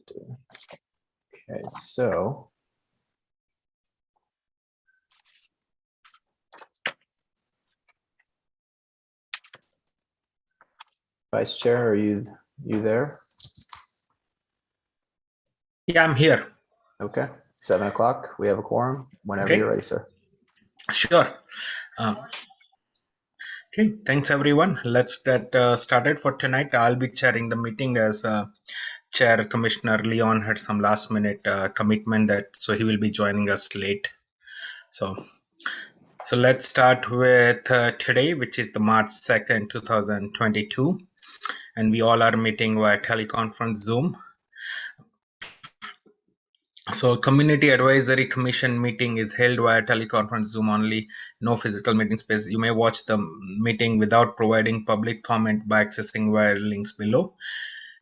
Okay, so Vice Chair, are you there? Yeah, I'm here. Okay, 7 o'clock. We have a quorum. Whenever Okay. you're ready, sir. Sure. Okay, thanks everyone. Let's get started for tonight. I'll be chairing the meeting as Chair. Commissioner Leon had some last minute commitment so he will be joining us late. So let's start with today, which is the March 2nd, 2022. And we all are meeting via teleconference Zoom. So Community Advisory Commission meeting is held via teleconference Zoom only, no physical meeting space. You may watch the meeting without providing public comment by accessing via links below.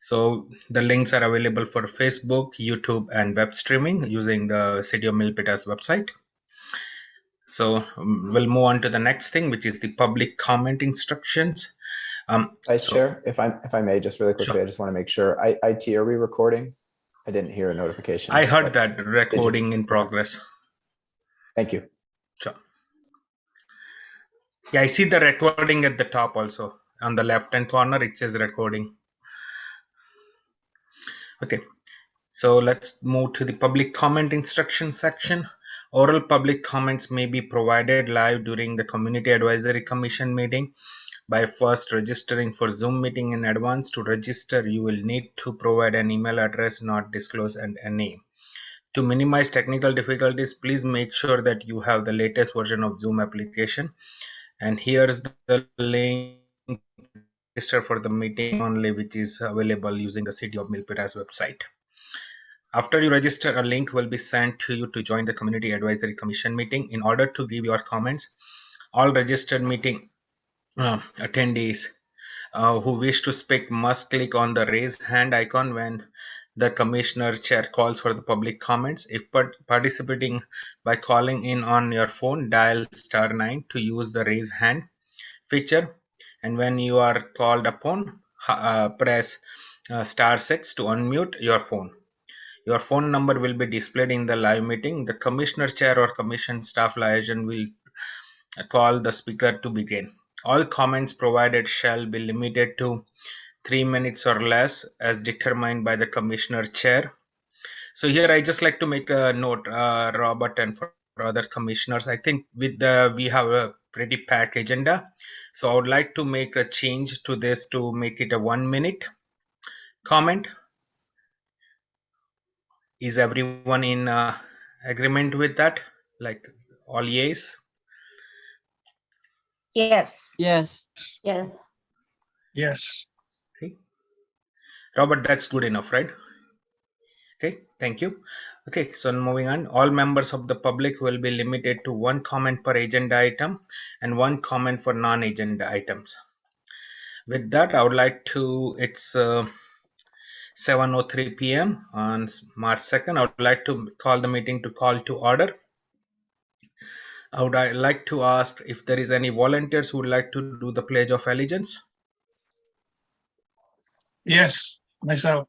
So the links are available for Facebook, YouTube, and web streaming using the City of Milpitas website. So we'll move on to the next thing, which is the public comment instructions. Vice Chair, if I may, just really quickly, Sure. I just want to make sure. IT, are we recording? I didn't hear a notification. I heard that recording in progress. Thank you. Sure. Yeah, I see the recording at the top also. On the left-hand corner, it says recording. Okay, so let's move to the public comment instruction section. Oral public comments may be provided live during the Community Advisory Commission meeting by first registering for Zoom meeting in advance. To register, you will need to provide an email address not disclosed and a name. To minimize technical difficulties, please make sure that you have the latest version of Zoom application. And here's the link to register for the meeting only, which is available using the City of Milpitas website. After you register, a link will be sent to you to join the Community Advisory Commission meeting. In order to give your comments, all registered meeting attendees who wish to speak must click on the raise hand icon when the Commissioner Chair calls for the public comments. If participating by calling in on your phone, dial *9 to use the raise hand feature, and when you are called upon, press *6 to unmute your phone. Your phone number will be displayed in the live meeting. The Commissioner Chair or Commission Staff Liaison will call the speaker to begin. All comments provided shall be limited to 3 minutes or less as determined by the Commissioner Chair. So here I just like to make a note, Robert, and for other commissioners, I think we have a pretty packed agenda. So I would like to make a change to this to make it a 1 minute comment. Is everyone in agreement with that? Like all yeas? Yes. Yes. Yes. Yes. Okay. Robert, that's good enough, right? Okay, thank you. Okay, so moving on, all members of the public will be limited to 1 comment per agenda item and 1 comment for non-agenda items. With that, I would like to, it's 7:03 p.m. on March 2nd. I would like to call the meeting to order. I would like to ask if there is any volunteers who would like to do the Pledge of Allegiance. Yes, myself.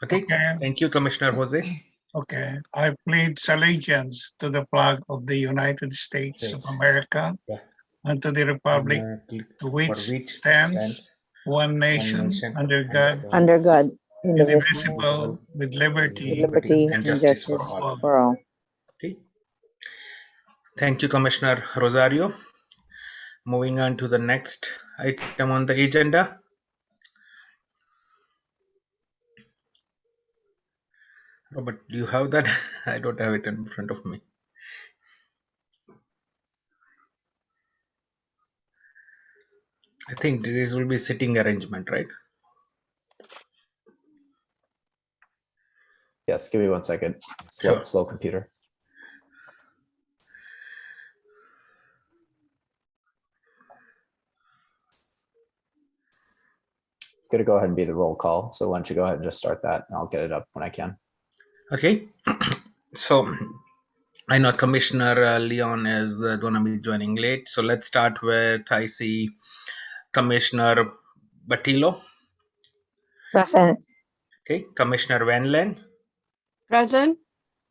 Okay, Okay. thank you, Commissioner Jose. Okay. I pledge allegiance to the flag of the United States of America Yeah. and to the republic to which stands one nation under God, Under God, indivisible, with liberty and justice for all. for all. Okay. Thank you, Commissioner Rosario. Moving on to the next item on the agenda. Robert, do you have that? I don't have it in front of me. I think this will be sitting arrangement, right? Yes, give me 1 second. Sure. Slow computer. It's going to go ahead and be the roll call. So why don't you go ahead and just start that, and I'll get it up when I can. Okay. So I know Commissioner Leon is going to be joining late. So let's start with, I see Commissioner Batillo. Present. Okay, Commissioner Van Len, Present.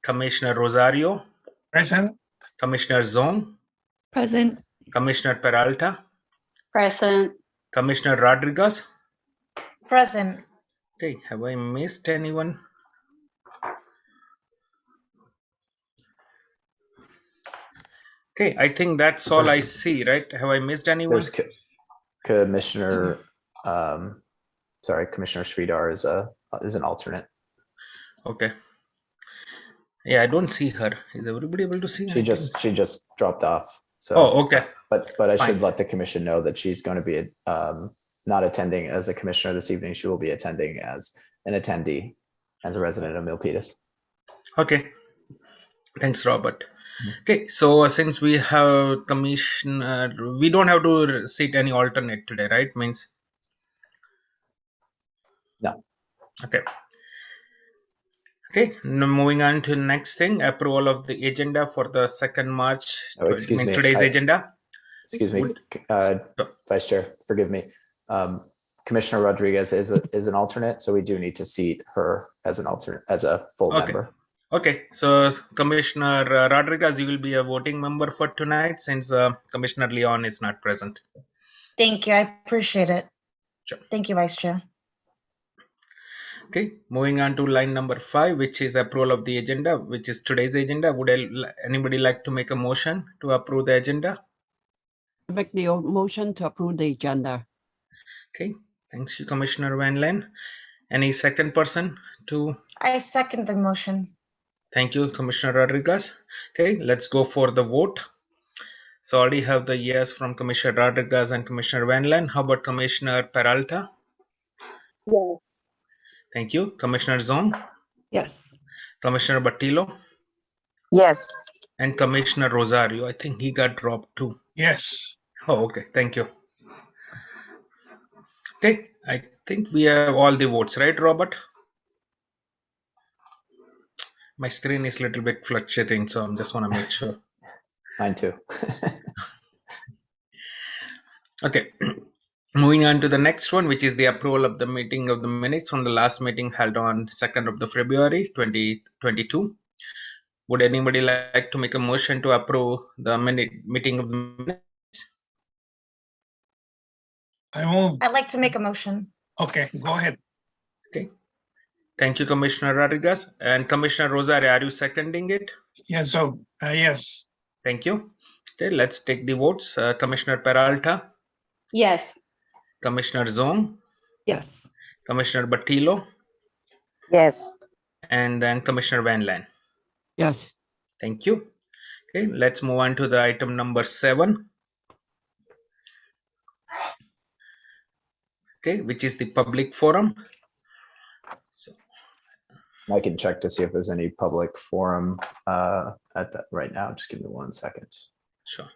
Commissioner Rosario, Present. Commissioner Zong, Present. Commissioner Peralta, Present. Commissioner Rodriguez. Present. Okay, have I missed anyone? Okay, I think that's all I see, right? Have I missed anyone? There's Commissioner, Commissioner Sridhar is an alternate. Okay. Yeah, I don't see her. Is everybody able to see her? She just dropped off. So, Oh, okay. but I Fine. should let the commission know that she's going to be not attending as a commissioner this evening. She will be attending as an attendee, as a resident of Milpitas. Okay. Thanks, Robert. Okay, so since we have commissioner, we don't have to seat any alternate today, right? Means No. Okay. Okay, now moving on to the next thing, approval of the agenda for the 2nd March. Oh, excuse me. Today's agenda. Excuse me, Vice Chair, forgive me. Commissioner Rodriguez is an alternate, so we do need to seat her as an alternate, as a full Okay. member. Okay, so Commissioner Rodriguez, you will be a voting member for tonight since Commissioner Leon is not present. Thank you. I appreciate it. Sure. Thank you, Vice Chair. Okay, moving on to line number 5, which is approval of the agenda, which is today's agenda. Would anybody like to make a motion to approve the agenda? Make the motion to approve the agenda. Okay, thanks you, Commissioner Van Len. Any second person to? I second the motion. Thank you, Commissioner Rodriguez. Okay, let's go for the vote. So I already have the yes from Commissioner Rodriguez and Commissioner Van Len. How about Commissioner Peralta? Yes. Thank you. Commissioner Zong, Yes. Commissioner Batillo, Yes. and Commissioner Rosario. I think he got dropped too. Yes. Oh, okay. Thank you. Okay, I think we have all the votes, right, Robert? My screen is a little bit fluctuating, so I just want to make sure. Mine too. Okay, moving on to the next one, which is the approval of the meeting of the minutes from the last meeting held on 2nd of the February 2022. Would anybody like to make a motion to approve the meeting of the minutes? I move. I'd like to make a motion. Okay, go ahead. Okay, thank you, Commissioner Rodriguez. And Commissioner Rosario, are you seconding it? Yes, so, yes. Thank you. Okay, let's take the votes. Commissioner Peralta, Yes. Commissioner Zong, Yes. Commissioner Batillo, Yes. and then Commissioner Van Len. Yes. Thank you. Okay, let's move on to the item number 7. Okay, which is the public forum. So, I can check to see if there's any public forum at that right now. Just give me 1 second. sure.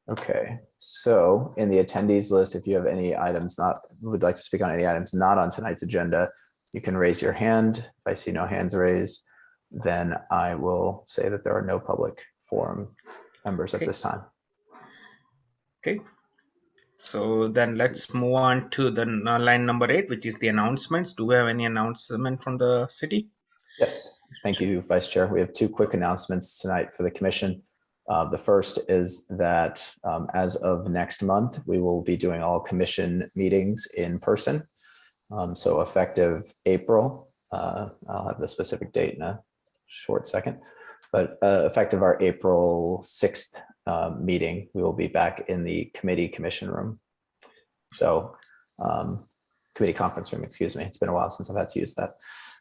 Okay, so in the attendees list, if you have any items would like to speak on any items not on tonight's agenda, you can raise your hand. If I see no hands raised, then I will say that there are no public forum members at Okay. this time. Okay, so then let's move on to the line number 8, which is the announcements. Do we have any announcement from the city? Yes, thank you, Vice Chair. We have 2 quick announcements tonight for the commission. The first is that as of next month, we will be doing all commission meetings in person. So effective April, I'll have the specific date in a short second, but effective our April 6th meeting, we will be back in the commission room. So committee conference room, excuse me. It's been a while since I've had to use that.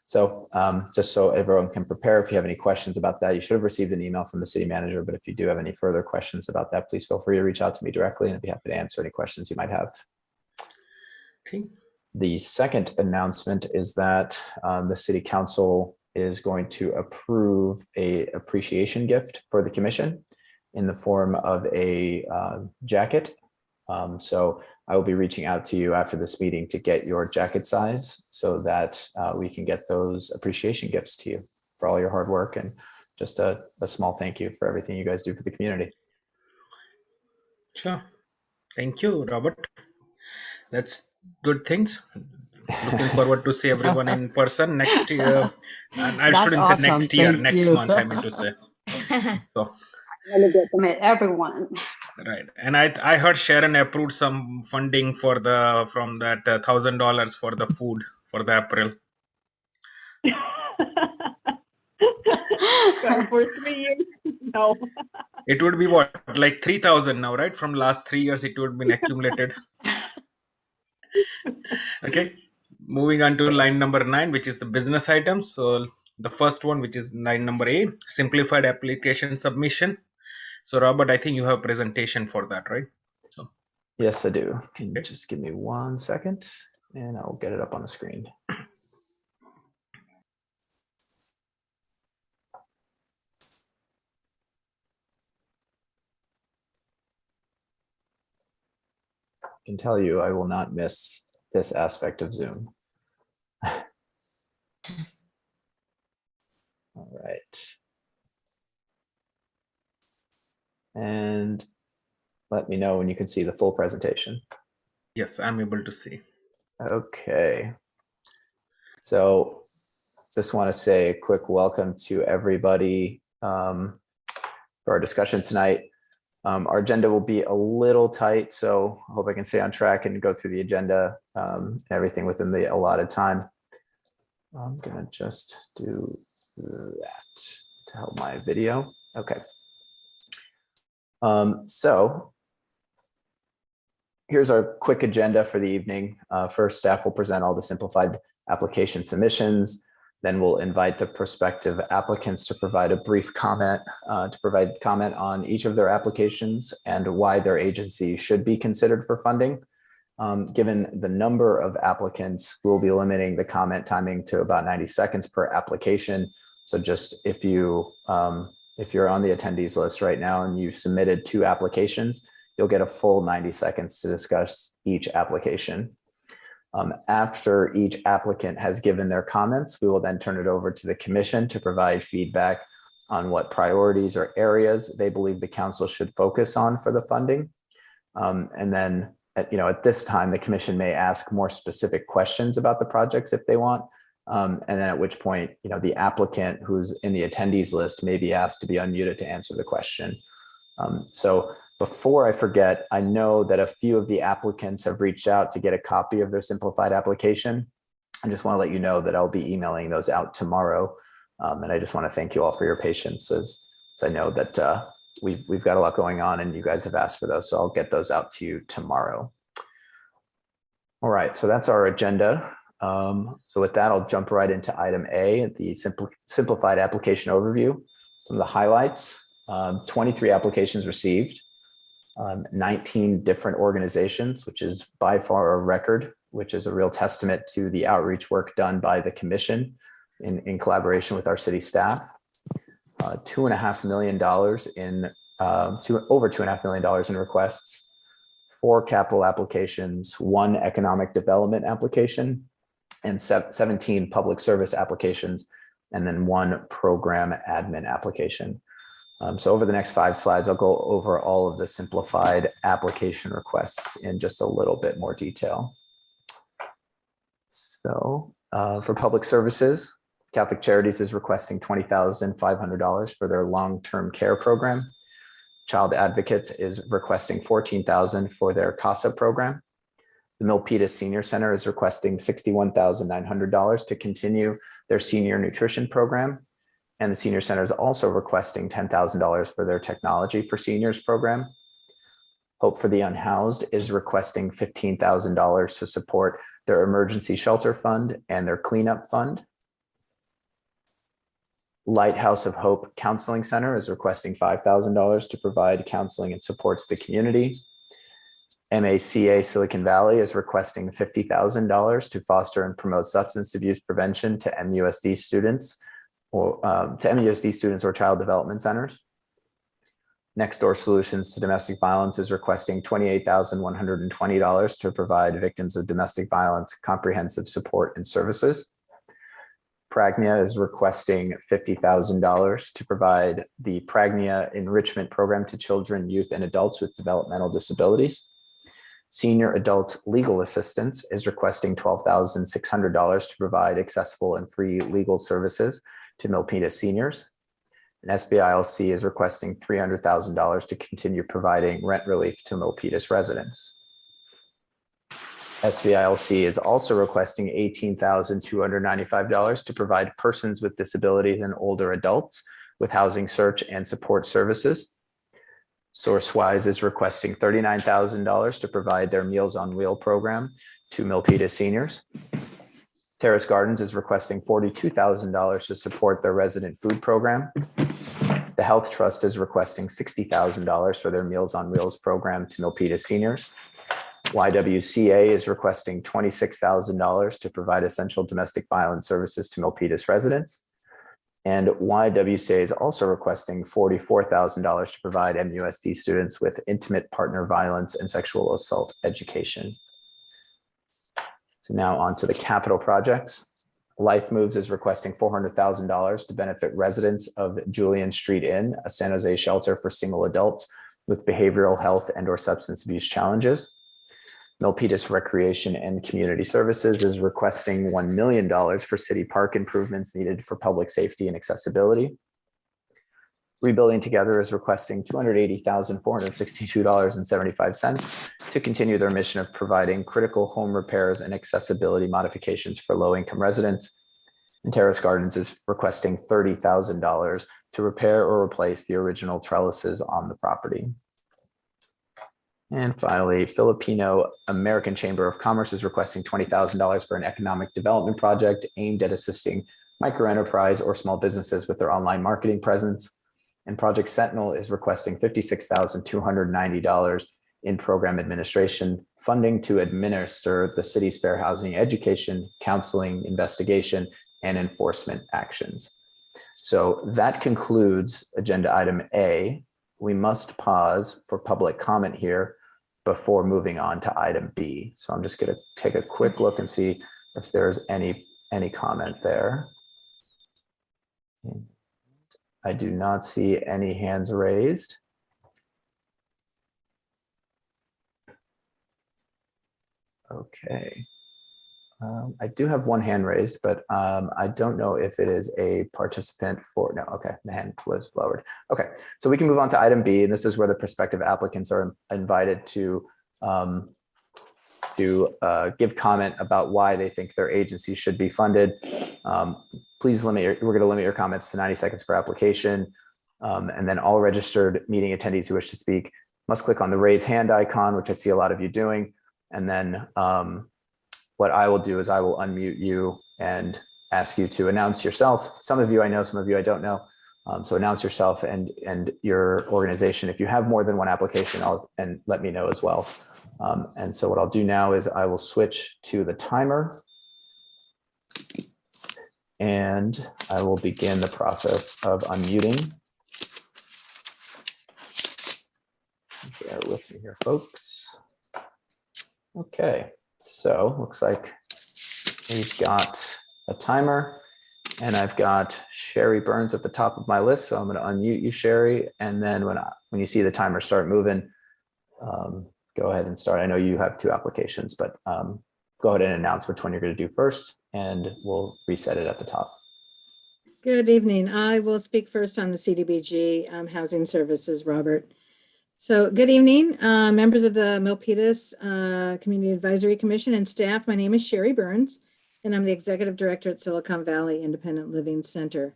So just so everyone can prepare, if you have any questions about that, you should have received an email from the city manager, but if you do have any further questions about that, please feel free to reach out to me directly and I'd be happy to answer any questions you might have. Okay. The second announcement is that the city council is going to approve a appreciation gift for the commission in the form of a jacket. So I will be reaching out to you after this meeting to get your jacket size so that we can get those appreciation gifts to you for all your hard work and just a small thank you for everything you guys do for the community. Sure. Thank you, Robert. That's good things. Looking forward to see everyone in person next year. And I That's shouldn't say awesome. next year, Thank next you. month, I meant to say. So, Really good to meet everyone. right. And I heard Sharon approved some funding for from that $1,000 for the food for the April. For 3 years? No. It would be what, like 3,000 now, right? From last 3 years, it would have been accumulated. Okay. Moving on to line number 9, which is the business items. So the first one, which is line number A, simplified application submission. So Robert, I think you have a presentation for that, right? So Yes, I do. Can you just give me 1 second and I'll get it up on the screen. I can tell you I will not miss this aspect of Zoom. All right. And let me know when you can see the full presentation. yes, I'm able to see. Okay. So just want to say a quick welcome to everybody for our discussion tonight. Our agenda will be a little tight, so I hope I can stay on track and go through the agenda and everything within the allotted time. I'm gonna just do that to help my video. Okay. So here's our quick agenda for the evening. First, staff will present all the simplified application submissions. Then we'll invite the prospective applicants to provide a brief comment, on each of their applications and why their agency should be considered for funding. Given the number of applicants, we'll be limiting the comment timing to about 90 seconds per application. So just if you're on the attendees list right now and you've submitted 2 applications, you'll get a full 90 seconds to discuss each application. After each applicant has given their comments, we will then turn it over to the commission to provide feedback on what priorities or areas they believe the council should focus on for the funding. And then, at this time, the commission may ask more specific questions about the projects if they want. And then at which point, the applicant who's in the attendees list may be asked to be unmuted to answer the question. So before I forget, I know that a few of the applicants have reached out to get a copy of their simplified application. I just want to let you know that I'll be emailing those out tomorrow. And I just want to thank you all for your patience as I know that we've got a lot going on and you guys have asked for those. So I'll get those out to you tomorrow. All right, so that's our agenda. So with that, I'll jump right into item A, the simplified application overview. Some of the highlights, 23 applications received, 19 different organizations, which is by far a record, which is a real testament to the outreach work done by the commission in collaboration with our city staff. $2.5 million over $2.5 million in requests, 4 capital applications, 1 economic development application, and 17 public service applications, and then 1 program admin application. So over the next 5 slides, I'll go over all of the simplified application requests in just a little bit more detail. So for public services, Catholic Charities is requesting $20,500 for their long-term care program. Child Advocates is requesting $14,000 for their CASA program. The Milpitas Senior Center is requesting $61,900 to continue their senior nutrition program. And the Senior Center is also requesting $10,000 for their Technology for Seniors program. Hope for the Unhoused is requesting $15,000 to support their emergency shelter fund and their cleanup fund. Lighthouse of Hope Counseling Center is requesting $5,000 to provide counseling and supports the community. MACA Silicon Valley is requesting $50,000 to foster and promote substance abuse prevention to MUSD students or child development centers. Next Door Solutions to Domestic Violence is requesting $28,120 to provide victims of domestic violence comprehensive support and services. Pragnia is requesting $50,000 to provide the Pragnia Enrichment Program to children, youth, and adults with developmental disabilities. Senior Adult Legal Assistance is requesting $12,600 to provide accessible and free legal services to Milpitas seniors. And SBILC is requesting $300,000 to continue providing rent relief to Milpitas residents. SBILC is also requesting $18,295 to provide persons with disabilities and older adults with housing search and support services. Sourcewise is requesting $39,000 to provide their Meals on Wheel program to Milpitas seniors. Terrace Gardens is requesting $42,000 to support their resident food program. The Health Trust is requesting $60,000 for their Meals on Wheels program to Milpitas seniors. YWCA is requesting $26,000 to provide essential domestic violence services to Milpitas residents. And YWCA is also requesting $44,000 to provide MUSD students with intimate partner violence and sexual assault education. So now on to the capital projects. Life Moves is requesting $400,000 to benefit residents of Julian Street Inn, a San Jose shelter for single adults with behavioral health and or substance abuse challenges. Milpitas Recreation and Community Services is requesting $1 million for city park improvements needed for public safety and accessibility. Rebuilding Together is requesting $280,462.75 to continue their mission of providing critical home repairs and accessibility modifications for low-income residents. And Terrace Gardens is requesting $30,000 to repair or replace the original trellises on the property. And finally, Filipino American Chamber of Commerce is requesting $20,000 for an economic development project aimed at assisting microenterprise or small businesses with their online marketing presence. And Project Sentinel is requesting $56,290 in program administration funding to administer the city's fair housing education, counseling, investigation, and enforcement actions. So that concludes agenda item A. We must pause for public comment here before moving on to item B. So I'm just going to take a quick look and see if there's any comment there. I do not see any hands raised. Okay. I do have one hand raised, but I don't know if it is a participant for, no, okay, the hand was lowered. Okay, so we can move on to item B, and this is where the prospective applicants are invited to give comment about why they think their agency should be funded. Please we're gonna limit your comments to 90 seconds per application. And then all registered meeting attendees who wish to speak must click on the raise hand icon, which I see a lot of you doing. And then what I will do is I will unmute you and ask you to announce yourself. Some of you I know, some of you I don't know. So announce yourself and your organization. If you have more than one application, and let me know as well. And so what I'll do now is I will switch to the timer and I will begin the process of unmuting. Bear with me here, folks. Okay. So looks like we've got a timer and I've got Sherry Burns at the top of my list. So I'm going to unmute you, Sherry. And then when you see the timer start moving, go ahead and start. I know you have two applications, but go ahead and announce which one you're going to do first and we'll reset it at the top. Good evening. I will speak first on the CDBG housing services, Robert. So good evening, members of the Milpitas Community Advisory Commission and staff. My name is Sherry Burns, and I'm the Executive Director at Silicon Valley Independent Living Center.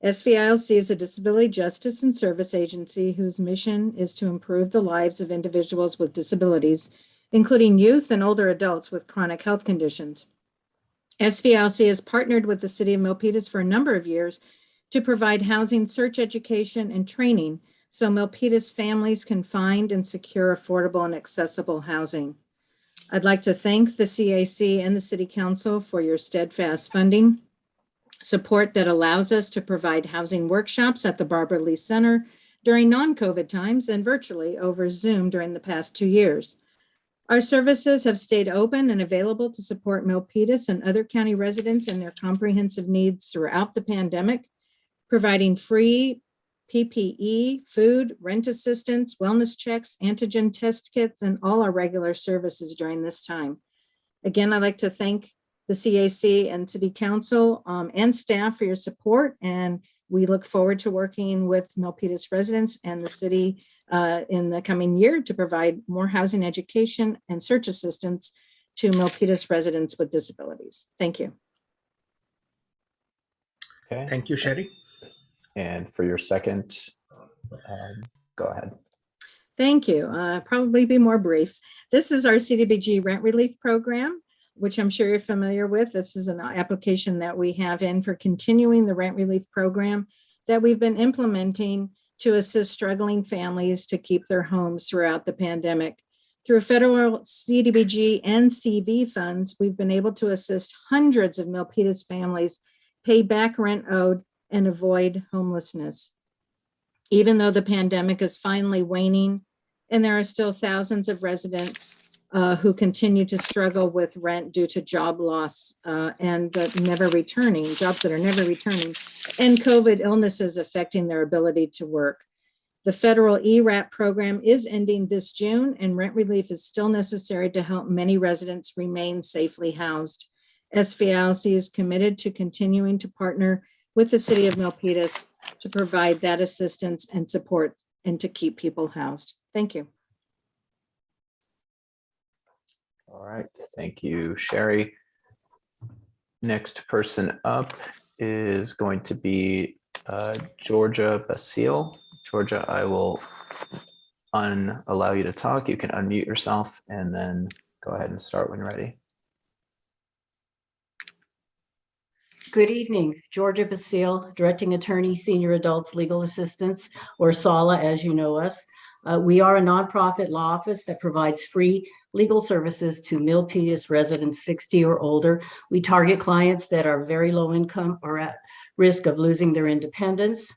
SVILC is a disability justice and service agency whose mission is to improve the lives of individuals with disabilities, including youth and older adults with chronic health conditions. SVILC has partnered with the City of Milpitas for a number of years to provide housing search education and training so Milpitas families can find and secure affordable and accessible housing. I'd like to thank the CAC and the City Council for your steadfast funding support that allows us to provide housing workshops at the Barbara Lee Center during non-COVID times and virtually over Zoom during the past 2 years. Our services have stayed open and available to support Milpitas and other county residents in their comprehensive needs throughout the pandemic, providing free PPE, food, rent assistance, wellness checks, antigen test kits, and all our regular services during this time. Again, I'd like to thank the CAC and City Council and staff for your support, and we look forward to working with Milpitas residents and the city in the coming year to provide more housing, education, and search assistance to Milpitas residents with disabilities. Thank you. Okay. Thank you, Sherry. And for your second, go ahead. Thank you. Probably be more brief. This is our CDBG rent relief program, which I'm sure you're familiar with. This is an application that we have in for continuing the rent relief program that we've been implementing to assist struggling families to keep their homes throughout the pandemic. Through federal CDBG and CV funds, we've been able to assist hundreds of Milpitas families pay back rent owed and avoid homelessness. Even though the pandemic is finally waning, and there are still thousands of residents who continue to struggle with rent due to job loss and jobs that are never returning, and COVID illnesses affecting their ability to work. The federal ERAP program is ending this June, and rent relief is still necessary to help many residents remain safely housed. SVLC is committed to continuing to partner with the city of Milpitas to provide that assistance and support and to keep people housed. Thank you. All right, thank you, Sherry. Next person up is going to be Ywca Basile. Ywca, I will allow you to talk. You can unmute yourself and then go ahead and start when ready. Good evening, Ywca Basile, Directing Attorney, Senior Adults Legal Assistance, or SALA as you know us. We are a nonprofit law office that provides free legal services to Milpitas residents 60 or older. We target clients that are very low income or at risk of losing their independence.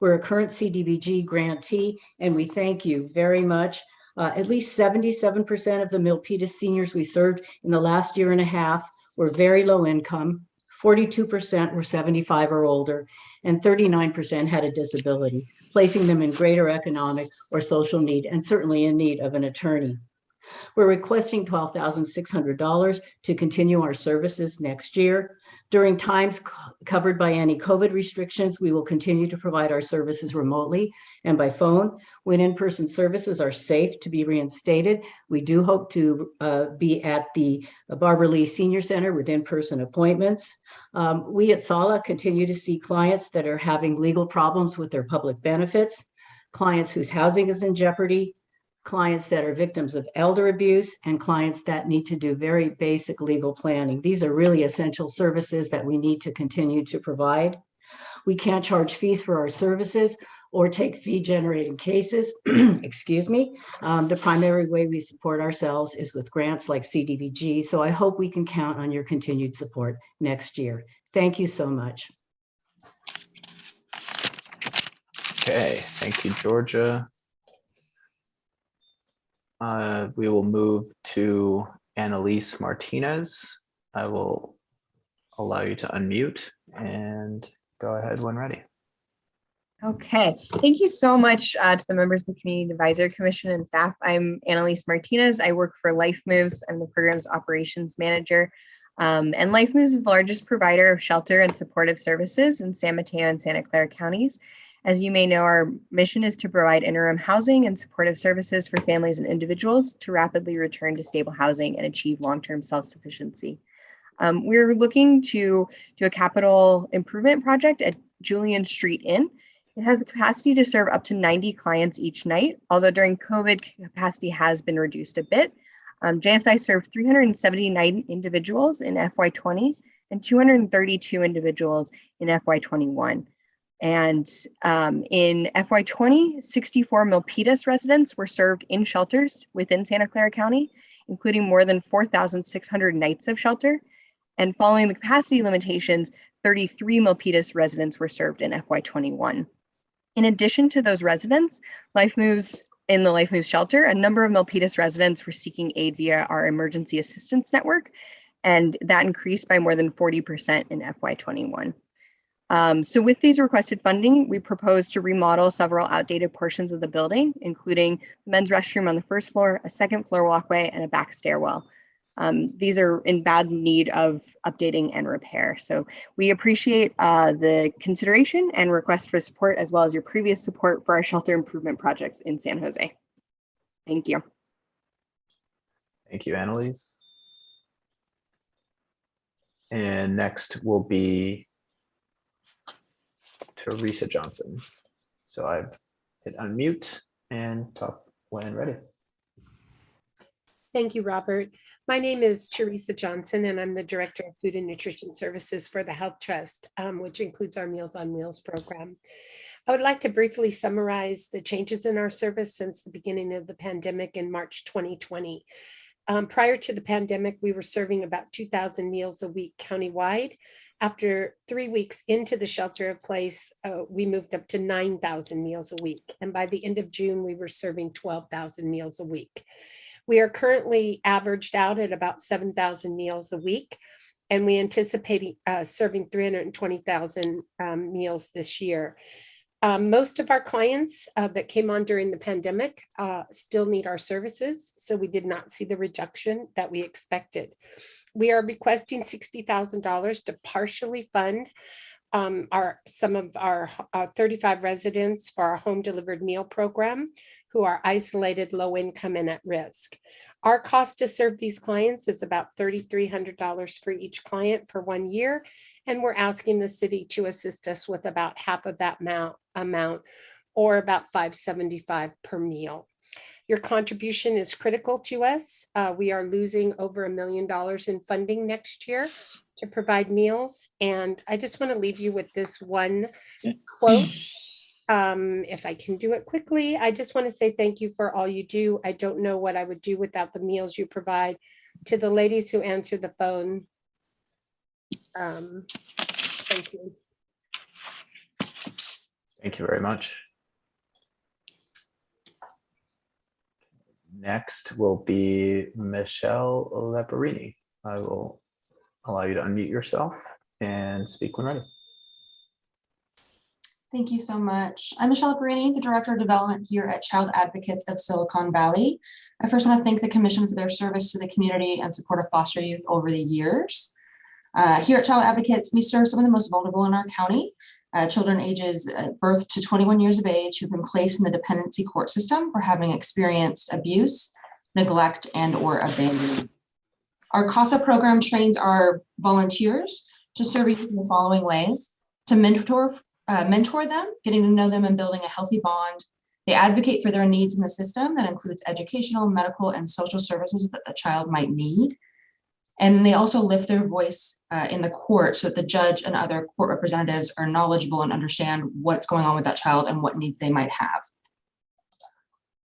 We're a current CDBG grantee, and we thank you very much. At least 77% of the Milpitas seniors we served in the last year and a half were very low income. 42% were 75 or older, and 39% had a disability, placing them in greater economic or social need, and certainly in need of an attorney. We're requesting $12,600 to continue our services next year. During times covered by any COVID restrictions, we will continue to provide our services remotely and by phone. When in-person services are safe to be reinstated, we do hope to be at the Barbara Lee Senior Center with in-person appointments. We at SALA continue to see clients that are having legal problems with their public benefits, clients whose housing is in jeopardy, clients that are victims of elder abuse, and clients that need to do very basic legal planning. These are really essential services that we need to continue to provide. We can't charge fees for our services or take fee generating cases, excuse me. The primary way we support ourselves is with grants like CDBG, so I hope we can count on your continued support next year. Thank you so much. Okay, thank you, Ywca. We will move to Annelise Martinez. I will allow you to unmute and go ahead when ready. Okay, thank you so much to the members of the Community Advisory Commission and staff. I'm Annelise Martinez. I work for Life Moves. I'm the program's operations manager. And Life Moves is the largest provider of shelter and supportive services in San Mateo and Santa Clara counties. As you may know, our mission is to provide interim housing and supportive services for families and individuals to rapidly return to stable housing and achieve long-term self-sufficiency. We're looking to do a capital improvement project at Julian Street Inn. It has the capacity to serve up to 90 clients each night, although during COVID, capacity has been reduced a bit. JSI served 379 individuals in FY20 and 232 individuals in FY21. And in FY20, 64 Milpitas residents were served in shelters within Santa Clara County, including more than 4,600 nights of shelter. And following the capacity limitations, 33 Milpitas residents were served in FY21. In addition to those residents, in the Life Moves shelter, a number of Milpitas residents were seeking aid via our emergency assistance network, and that increased by more than 40% in FY21. So with these requested funding, we propose to remodel several outdated portions of the building, including the men's restroom on the first floor, a second floor walkway, and a back stairwell. These are in bad need of updating and repair. So we appreciate the consideration and request for support, as well as your previous support for our shelter improvement projects in San Jose. Thank you. Thank you, Annelise. And next will be Teresa Johnson. So I've hit unmute and talk when ready. Thank you, Robert. My name is Teresa Johnson, and I'm the Director of Food and Nutrition Services for the Health Trust, which includes our Meals on Wheels program. I would like to briefly summarize the changes in our service since the beginning of the pandemic in March 2020. Prior to the pandemic, we were serving about 2,000 meals a week countywide. After 3 weeks into the shelter in place, we moved up to 9,000 meals a week. And by the end of June, we were serving 12,000 meals a week. We are currently averaged out at about 7,000 meals a week, and we anticipate serving 320,000 meals this year. Most of our clients that came on during the pandemic still need our services, so we did not see the reduction that we expected. We are requesting $60,000 to partially fund some of our 35 residents for our home delivered meal program who are isolated, low income, and at risk. Our cost to serve these clients is about $3,300 for each client for 1 year, and we're asking the city to assist us with about half of that amount, or about $575 per meal. Your contribution is critical to us. We are losing over $1 million in funding next year to provide meals. And I just want to leave you with this one quote. If I can do it quickly, I just want to say thank you for all you do. I don't know what I would do without the meals you provide. To the ladies who answer the phone, thank you. Thank you very much. Next will be Michelle Laparini. I will allow you to unmute yourself and speak when ready. Thank you so much. I'm Michelle Laparini, the Director of Development here at Child Advocates of Silicon Valley. I first want to thank the Commission for their service to the community and support of foster youth over the years. Here at Child Advocates, we serve some of the most vulnerable in our county, children ages birth to 21 years of age who've been placed in the dependency court system for having experienced abuse, neglect, and/or abandonment. Our CASA program trains our volunteers to serve youth in the following ways: to mentor them, getting to know them and building a healthy bond. They advocate for their needs in the system that includes educational, medical, and social services that the child might need. And they also lift their voice in the court so that the judge and other court representatives are knowledgeable and understand what's going on with that child and what needs they might have.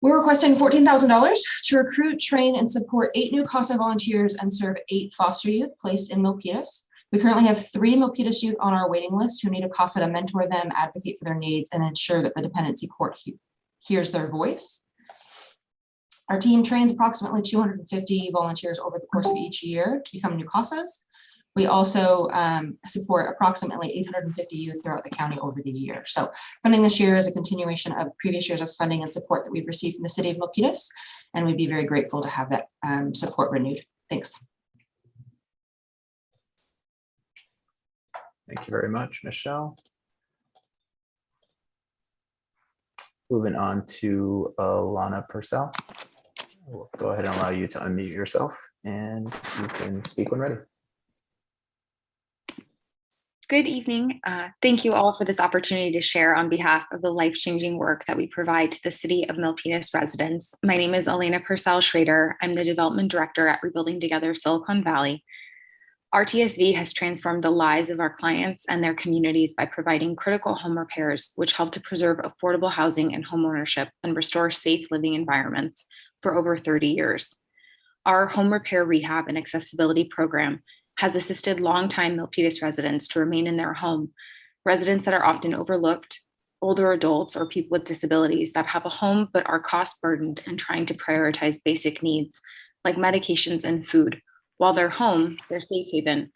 We're requesting $14,000 to recruit, train, and support 8 new CASA volunteers and serve 8 foster youth placed in Milpitas. We currently have 3 Milpitas youth on our waiting list who need a CASA to mentor them, advocate for their needs, and ensure that the dependency court hears their voice. Our team trains approximately 250 volunteers over the course of each year to become new CASAs. We also support approximately 850 youth throughout the county over the year. So funding this year is a continuation of previous years of funding and support that we've received from the city of Milpitas, and we'd be very grateful to have that support renewed. Thanks. Thank you very much, Michelle. Moving on to Alana Purcell. We'll go ahead and allow you to unmute yourself and you can speak when ready. Good evening. Thank you all for this opportunity to share on behalf of the life-changing work that we provide to the City of Milpitas residents. My name is Elena Purcell Schrader. I'm the Development Director at Rebuilding Together Silicon Valley. RTSV has transformed the lives of our clients and their communities by providing critical home repairs, which help to preserve affordable housing and homeownership and restore safe living environments for over 30 years. Our home repair, rehab, and accessibility program has assisted longtime Milpitas residents to remain in their home, residents that are often overlooked, older adults, or people with disabilities that have a home but are cost burdened and trying to prioritize basic needs like medications and food, while their home, their safe haven,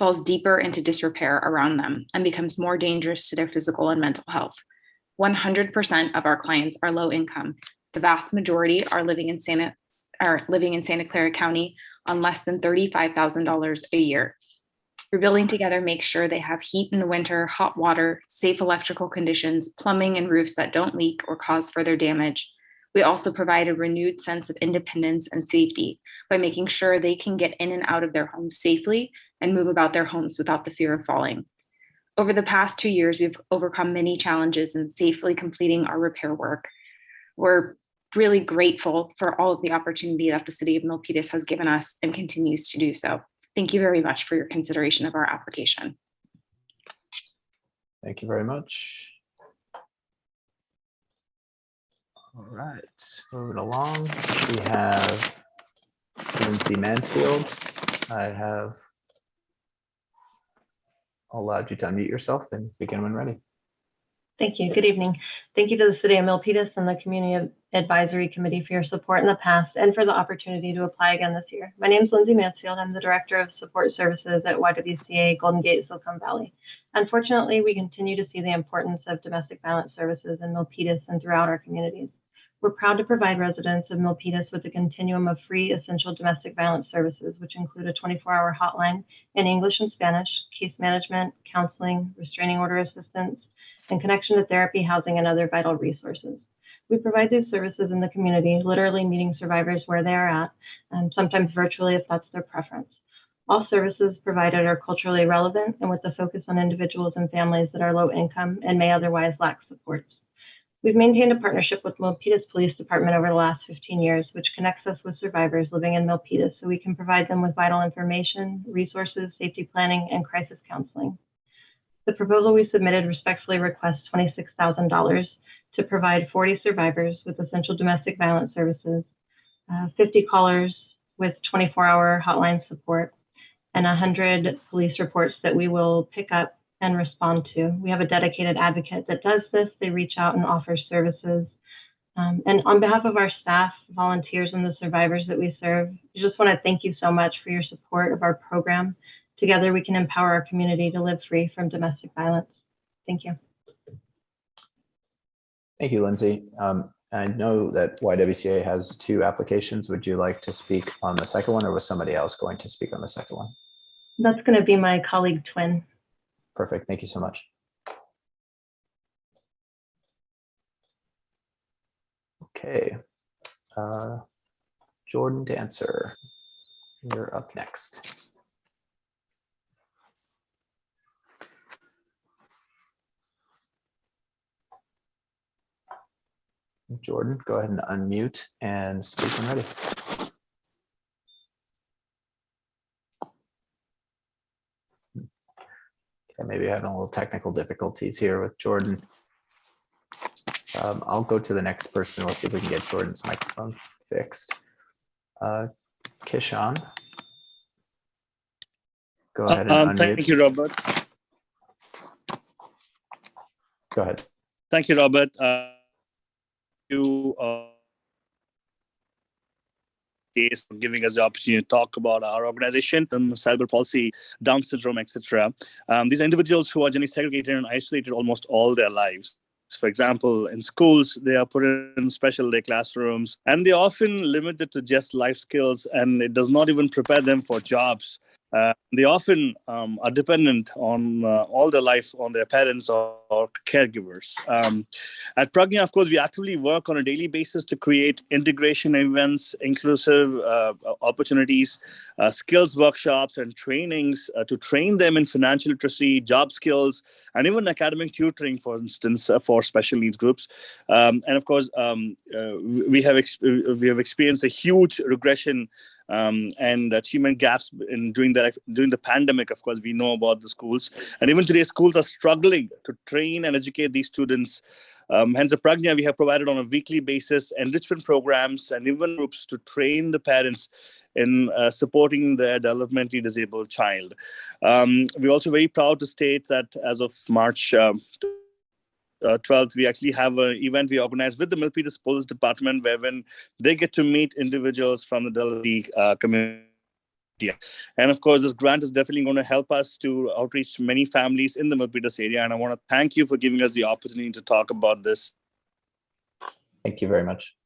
falls deeper into disrepair around them and becomes more dangerous to their physical and mental health. 100% of our clients are low income. The vast majority are living in Santa Clara County on less than $35,000 a year. Rebuilding Together makes sure they have heat in the winter, hot water, safe electrical conditions, plumbing and roofs that don't leak or cause further damage. We also provide a renewed sense of independence and safety by making sure they can get in and out of their homes safely and move about their homes without the fear of falling. Over the past 2 years, we've overcome many challenges in safely completing our repair work. We're really grateful for all of the opportunity that the City of Milpitas has given us and continues to do so. Thank you very much for your consideration of our application. Thank you very much. All right, moving along, we have Lindsey Mansfield. I'll allow you to unmute yourself and begin when ready. Thank you. Good evening. Thank you to the City of Milpitas and the Community Advisory Committee for your support in the past and for the opportunity to apply again this year. My name is Lindsey Mansfield. I'm the Director of Support Services at Ywca Golden Gate, Silicon Valley. Unfortunately, we continue to see the importance of domestic violence services in Milpitas and throughout our communities. We're proud to provide residents of Milpitas with a continuum of free essential domestic violence services, which include a 24-hour hotline in English and Spanish, case management, counseling, restraining order assistance, and connection to therapy, housing, and other vital resources. We provide these services in the community, literally meeting survivors where they are at, and sometimes virtually if that's their preference. All services provided are culturally relevant and with a focus on individuals and families that are low income and may otherwise lack supports. We've maintained a partnership with Milpitas Police Department over the last 15 years, which connects us with survivors living in Milpitas so we can provide them with vital information, resources, safety planning, and crisis counseling. The proposal we submitted respectfully requests $26,000 to provide 40 survivors with essential domestic violence services, 50 callers with 24-hour hotline support, and 100 police reports that we will pick up and respond to. We have a dedicated advocate that does this. They reach out and offer services. And on behalf of our staff, volunteers, and the survivors that we serve, we just want to thank you so much for your support of our program. Together, we can empower our community to live free from domestic violence. Thank you. Thank you, Lindsey. I know that YWCA has 2 applications. Would you like to speak on the second one, or was somebody else going to speak on the second one? That's going to be my colleague Twin. Perfect. Thank you so much. Okay. Jordan Dancer, you're up next. Jordan, go ahead and unmute and speak when ready. Okay, maybe having a little technical difficulties here with Jordan. I'll go to the next person. We'll see if we can get Jordan's microphone fixed. Kishan, go ahead and unmute. Thank you, Robert. Go ahead. Thank you, Robert. For giving us the opportunity to talk about our organization, cerebral palsy, Down syndrome, etc. These individuals who are generally segregated and isolated almost all their lives. For example, in schools, they are put in special day classrooms, and they're often limited to just life skills, and it does not even prepare them for jobs. They often are dependent on all their life on their parents or caregivers. At Pragya, of course, we actively work on a daily basis to create integration events, inclusive opportunities, skills workshops and trainings to train them in financial literacy, job skills, and even academic tutoring, for instance, for special needs groups. And of course, we have experienced a huge regression and achievement gaps during the pandemic. Of course, we know about the schools, and even today schools are struggling to train and educate these students. Hence, at Pragya, we have provided on a weekly basis enrichment programs and even groups to train the parents in supporting their developmentally disabled child. We're also very proud to state that as of March 12th, we actually have an event we organized with the Milpitas Police Department, wherein they get to meet individuals from the disability community Yeah. And of course, this grant is definitely going to help us to outreach many families in the Milpitas area. And I want to thank you for giving us the opportunity to talk about this. Thank you very much.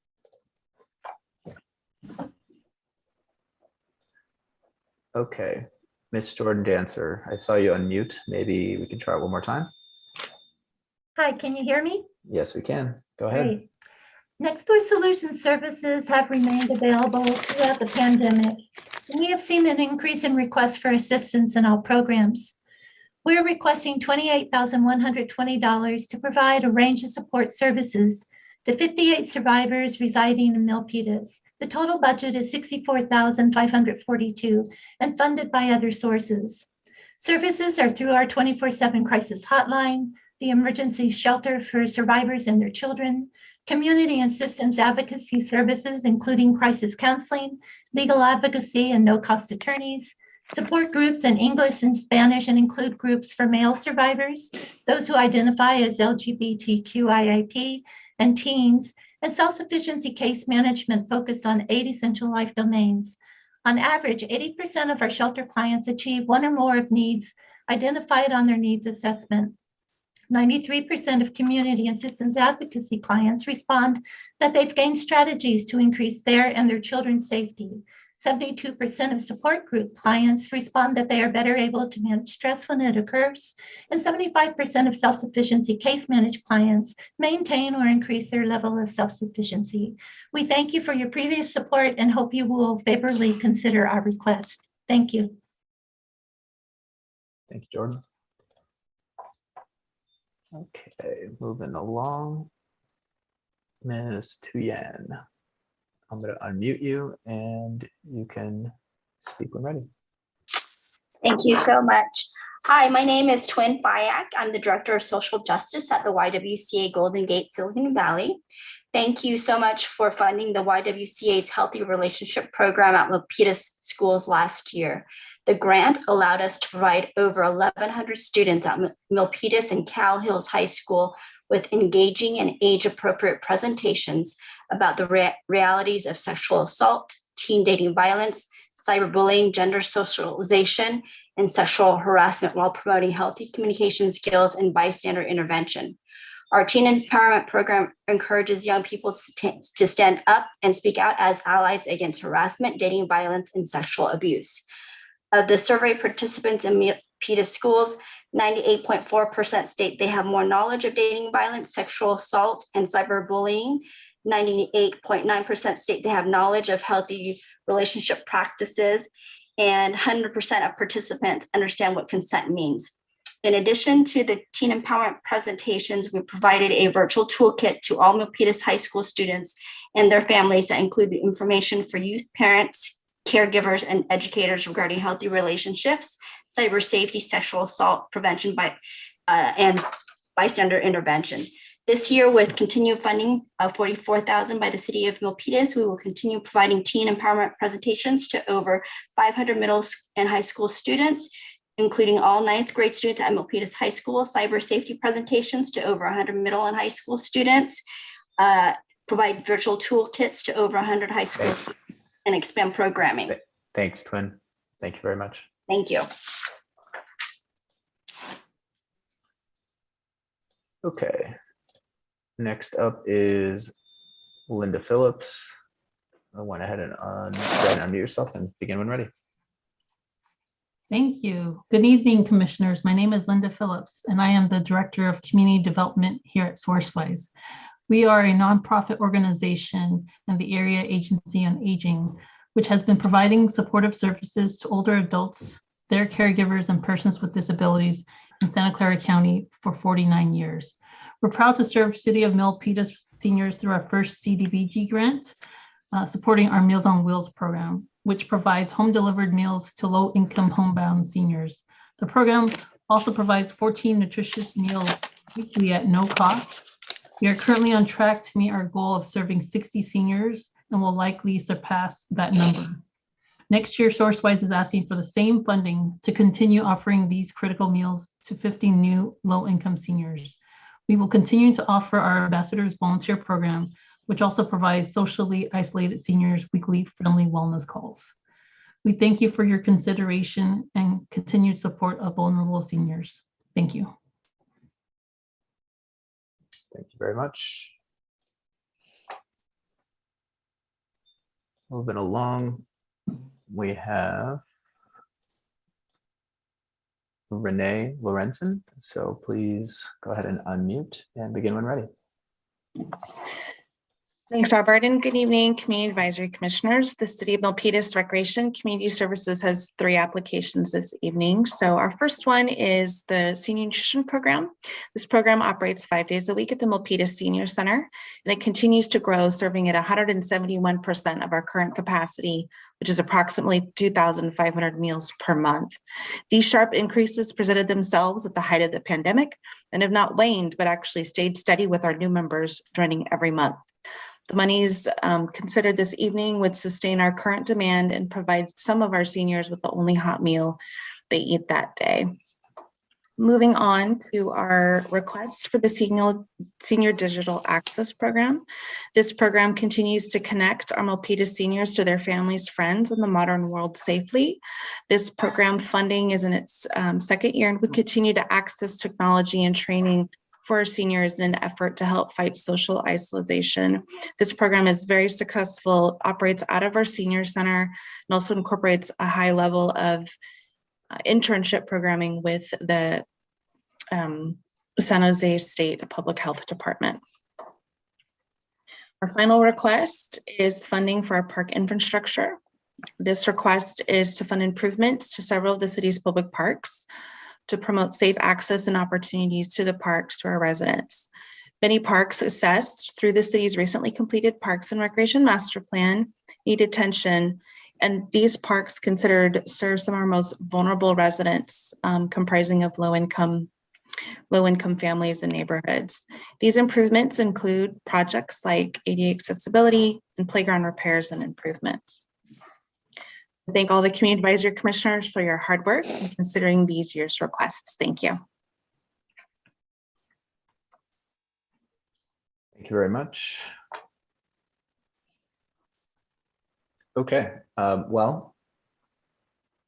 Okay, Miss Jordan Dancer, I saw you unmute. Maybe we can try it one more time. Hi, can you hear me? Yes, we can. Go ahead. Great. Next Door Solution services have remained available throughout the pandemic. And we have seen an increase in requests for assistance in all programs. We're requesting $28,120 to provide a range of support services to 58 survivors residing in Milpitas. The total budget is $64,542 and funded by other sources. Services are through our 24/7 crisis hotline, the emergency shelter for survivors and their children, community assistance advocacy services, including crisis counseling, legal advocacy and no-cost attorneys, support groups in English and Spanish and include groups for male survivors, those who identify as LGBTQIAP, and teens, and self-sufficiency case management focused on 8 essential life domains. On average, 80% of our shelter clients achieve one or more of needs identified on their needs assessment. 93% of community assistance advocacy clients respond that they've gained strategies to increase their and their children's safety. 72% of support group clients respond that they are better able to manage stress when it occurs, and 75% of self-sufficiency case managed clients maintain or increase their level of self-sufficiency. We thank you for your previous support and hope you will favorably consider our request. Thank you. Thank you, Jordan. Okay, moving along. Ms. Tuyen, I'm going to unmute you and you can speak when ready. Thank you so much. Hi, my name is Twin Fayak. I'm the Director of Social Justice at the Ywca Golden Gate Silicon Valley. Thank you so much for funding the Ywca's Healthy Relationship Program at Milpitas schools last year. The grant allowed us to provide over 1,100 students at Milpitas and Cal Hills High School with engaging and age-appropriate presentations about the realities of sexual assault, teen dating violence, cyberbullying, gender socialization, and sexual harassment while promoting healthy communication skills and bystander intervention. Our teen empowerment program encourages young people to stand up and speak out as allies against harassment, dating violence, and sexual abuse. Of the survey participants in Milpitas schools, 98.4% state they have more knowledge of dating violence, sexual assault, and cyberbullying. 98.9% state they have knowledge of healthy relationship practices, and 100% of participants understand what consent means. In addition to the teen empowerment presentations, we provided a virtual toolkit to all Milpitas high school students and their families that include the information for youth, parents, caregivers, and educators regarding healthy relationships, cyber safety, sexual assault prevention and bystander intervention. This year, with continued funding of $44,000 by the City of Milpitas, we will continue providing teen empowerment presentations to over 500 middle and high school students, including all 9th grade students at Milpitas High School, cyber safety presentations to over 100 middle and high school students, provide virtual toolkits to over 100 high school students, and expand programming. Thanks, Twin. Thank you very much. Thank you. Okay. Next up is Linda Phillips. I went ahead and unmute yourself and begin when ready. Thank you. Good evening, commissioners. My name is Linda Phillips, and I am the Director of Community Development here at Sourcewise. We are a nonprofit organization and the Area Agency on Aging, which has been providing supportive services to older adults, their caregivers, and persons with disabilities in Santa Clara County for 49 years. We're proud to serve City of Milpitas seniors through our first Cdbg grant, supporting our Meals on Wheels program, which provides home-delivered meals to low-income homebound seniors. The program also provides 14 nutritious meals weekly at no cost. We are currently on track to meet our goal of serving 60 seniors and will likely surpass that number. Next year, Sourcewise is asking for the same funding to continue offering these critical meals to 50 new low-income seniors. We will continue to offer our Ambassadors Volunteer Program, which also provides socially isolated seniors weekly friendly wellness calls. We thank you for your consideration and continued support of vulnerable seniors. Thank you. Thank you very much. Moving along, we have Rene Larenson. So please go ahead and unmute and begin when ready. Thanks, Robert, and good evening, Community Advisory Commissioners. The City of Milpitas Recreation Community Services has 3 applications this evening. So our first one is the Senior Nutrition Program. This program operates 5 days a week at the Milpitas Senior Center, and it continues to grow, serving at 171% of our current capacity, which is approximately 2,500 meals per month. These sharp increases presented themselves at the height of the pandemic and have not waned, but actually stayed steady with our new members joining every month. The monies considered this evening would sustain our current demand and provide some of our seniors with the only hot meal they eat that day. Moving on to our requests for the Senior Digital Access Program. This program continues to connect our Milpitas seniors to their families, friends, and the modern world safely. This program funding is in its second year and we continue to access technology and training for our seniors in an effort to help fight social isolation. This program is very successful, operates out of our senior center, and also incorporates a high level of internship programming with the San Jose State Public Health Department. Our final request is funding for our park infrastructure. This request is to fund improvements to several of the city's public parks, to promote safe access and opportunities to the parks to our residents. Many parks assessed through the city's recently completed Parks and Recreation Master Plan need attention, and these parks considered serve some of our most vulnerable residents, comprising of low-income families and neighborhoods. These improvements include projects like ADA accessibility and playground repairs and improvements. I thank all the Community Advisory Commissioners for your hard work in considering these year's requests. Thank you. Thank you very much. Okay, well,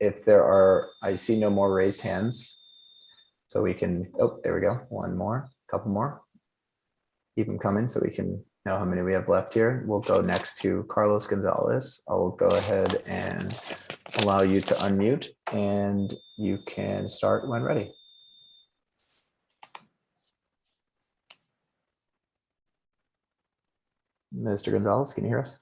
if there are, I see no more raised hands. So we can, oh, there we go. One more, couple more. Keep them coming so we can know how many we have left here. We'll go next to Carlos Gonzalez. I'll go ahead and allow you to unmute and you can start when ready. Mr. Gonzalez, can you hear us?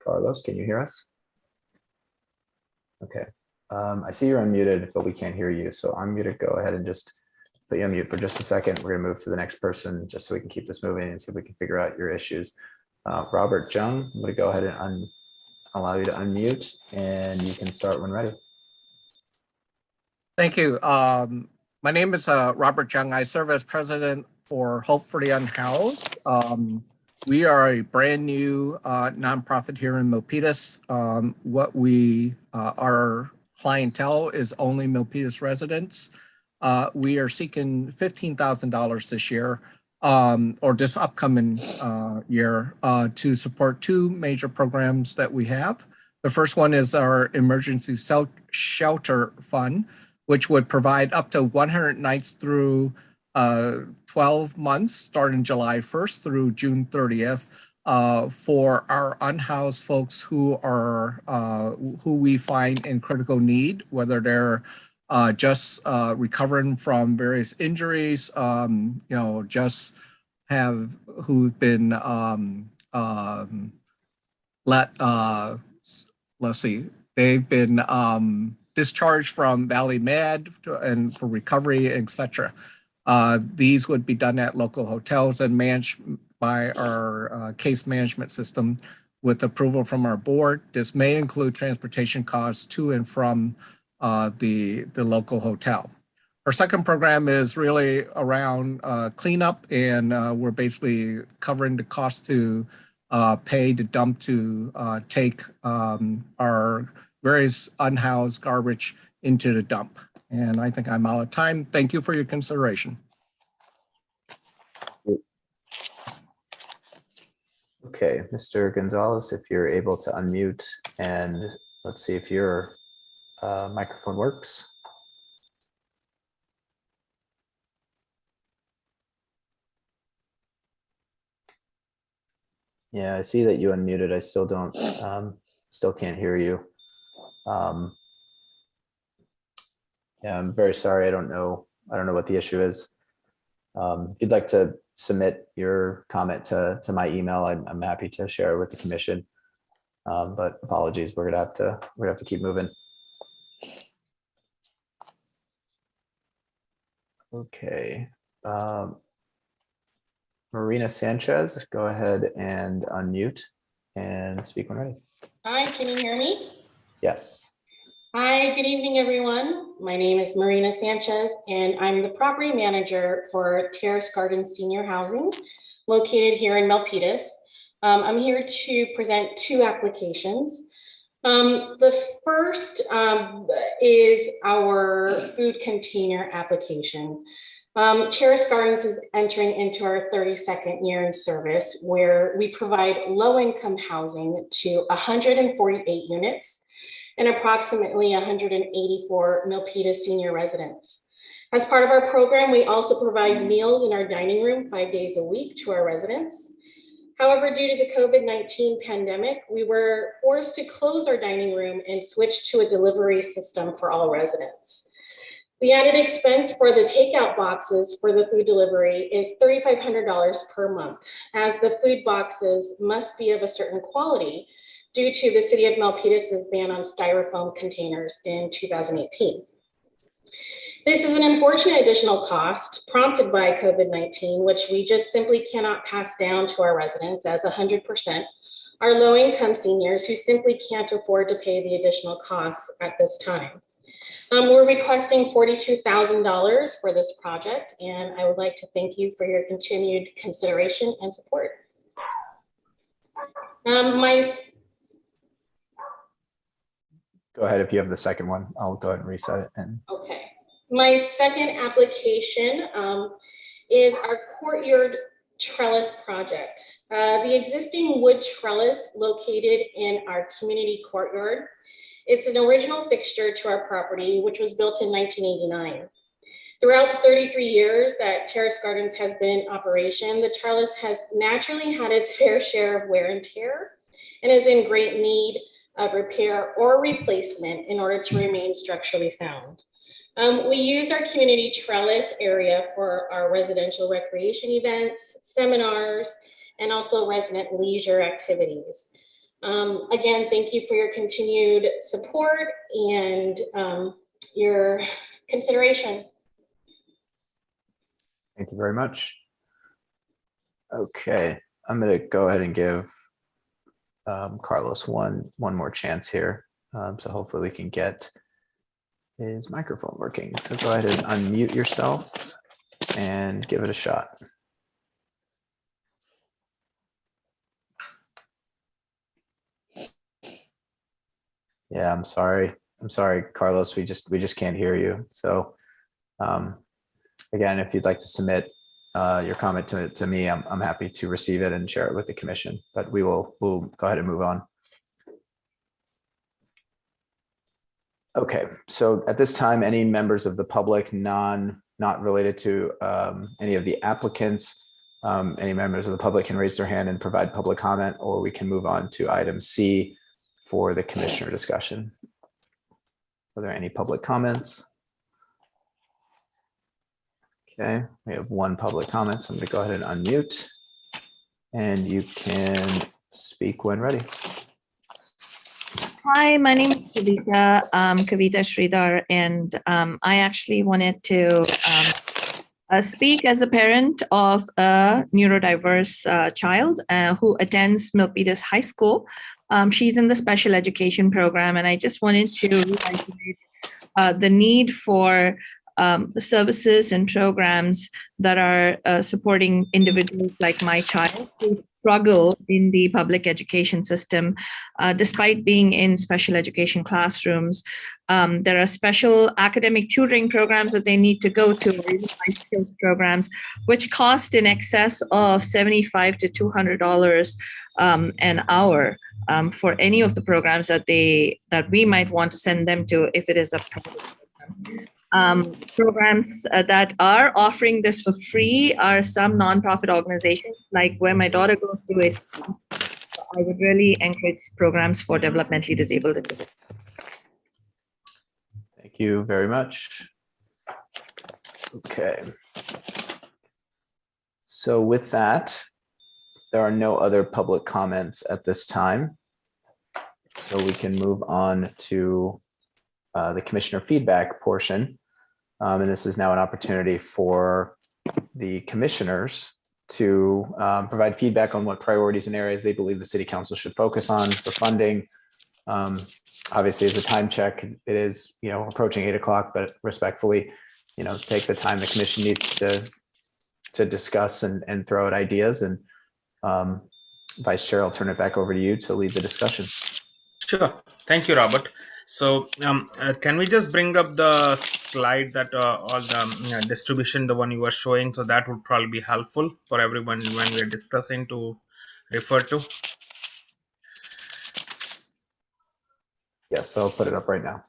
Carlos, can you hear us? Okay. I see you're unmuted, but we can't hear you. So I'm going to go ahead and just put you on mute for just a second. We're going to move to the next person just so we can keep this moving and see if we can figure out your issues. Robert Jung, I'm going to go ahead and allow you to unmute and you can start when ready. Thank you. My name is Robert Jung. I serve as president for Hope for the Unhoused. We are a brand new nonprofit here in Milpitas. What we our clientele is only Milpitas residents. We are seeking $15,000 this year, or this upcoming year, to support 2 major programs that we have. The first one is our Emergency Shelter Fund, which would provide up to 100 nights through 12 months, starting July 1st through June 30th, for our unhoused folks who are who we find in critical need, whether they're just recovering from various injuries, you know, just have who've been let's see, they've been discharged from Valley Med and for recovery, etc. These would be done at local hotels and managed by our case management system with approval from our board. This may include transportation costs to and from the local hotel. Our second program is really around cleanup, and we're basically covering the cost to pay to dump to take our various unhoused garbage into the dump. And I think I'm out of time. Thank you for your consideration. Okay, Mr. Gonzalez, if you're able to unmute, and let's see if your microphone works. Yeah, I see that you unmuted. I still don't, still can't hear you. Yeah, I'm very sorry. I don't know what the issue is. If you'd like to submit your comment to my email, I'm happy to share it with the commission. But apologies, we're gonna have to keep moving. Okay. Marina Sanchez, go ahead and unmute and speak when ready. Hi, can you hear me? Yes. Hi, good evening, everyone. My name is Marina Sanchez, and I'm the property manager for Terrace Gardens Senior Housing, located here in Milpitas. I'm here to present two applications. The first is our food container application. Terrace Gardens is entering into our 32nd year in service, where we provide low-income housing to 148 units and approximately 184 Milpitas senior residents. As part of our program, we also provide meals in our dining room 5 days a week to our residents. However, due to the COVID-19 pandemic, we were forced to close our dining room and switch to a delivery system for all residents. The added expense for the takeout boxes for the food delivery is $3,500 per month, as the food boxes must be of a certain quality due to the City of Milpitas' ban on styrofoam containers in 2018. This is an unfortunate additional cost prompted by COVID-19, which we just simply cannot pass down to our residents, as 100% are low-income seniors who simply can't afford to pay the additional costs at this time. We're requesting $42,000 for this project, and I would like to thank you for your continued consideration and support. Go ahead if you have the second one. I'll go ahead and reset it. Okay. My second application is our Courtyard Trellis project. The existing wood trellis located in our community courtyard. It's an original fixture to our property, which was built in 1989. Throughout the 33 years that Terrace Gardens has been in operation, the trellis has naturally had its fair share of wear and tear and is in great need of repair or replacement in order to remain structurally sound. We use our community trellis area for our residential recreation events, seminars, and also resident leisure activities. Again, thank you for your continued support and your consideration. Thank you very much. Okay, I'm going to go ahead and give Carlos one more chance here. So hopefully we can get his microphone working. So go ahead and unmute yourself and give it a shot. Yeah, I'm sorry, Carlos. We just can't hear you. So again, if you'd like to submit your comment to me, I'm happy to receive it and share it with the commission. But we'll go ahead and move on. Okay, so at this time, any members of the public not related to any of the applicants, any members of the public can raise their hand and provide public comment, or we can move on to item C for the commissioner discussion. Are there any public comments? Okay, we have one public comment, so I'm going to go ahead and unmute, and you can speak when ready. Hi, my name is Kavita Sridhar, and I actually wanted to speak as a parent of a neurodiverse child who attends Milpitas High School. She's in the special education program, and I just wanted to reiterate the need for services and programs that are supporting individuals like my child who struggle in the public education system, despite being in special education classrooms. There are special academic tutoring programs that they need to go to, or even life skills programs, which cost in excess of $75 to $200 an hour for any of the programs that we might want to send them to if it is a private program. Programs that are offering this for free are some nonprofit organizations, like where my daughter goes to it. I would really encourage programs for developmentally disabled individuals. Thank you very much. Okay. So with that, there are no other public comments at this time. So we can move on to the commissioner feedback portion. And this is now an opportunity for the commissioners to provide feedback on what priorities and areas they believe the city council should focus on for funding. Obviously, as a time check, it is, approaching 8 o'clock, but respectfully, take the time the commission needs to discuss and throw out ideas. And Vice Chair, I'll turn it back over to you to lead the discussion. Sure. Thank you, Robert. So can we just bring up the slide that all the distribution, the one you were showing, so that would probably be helpful for everyone when we're discussing to refer to. Yes, I'll put it up right now.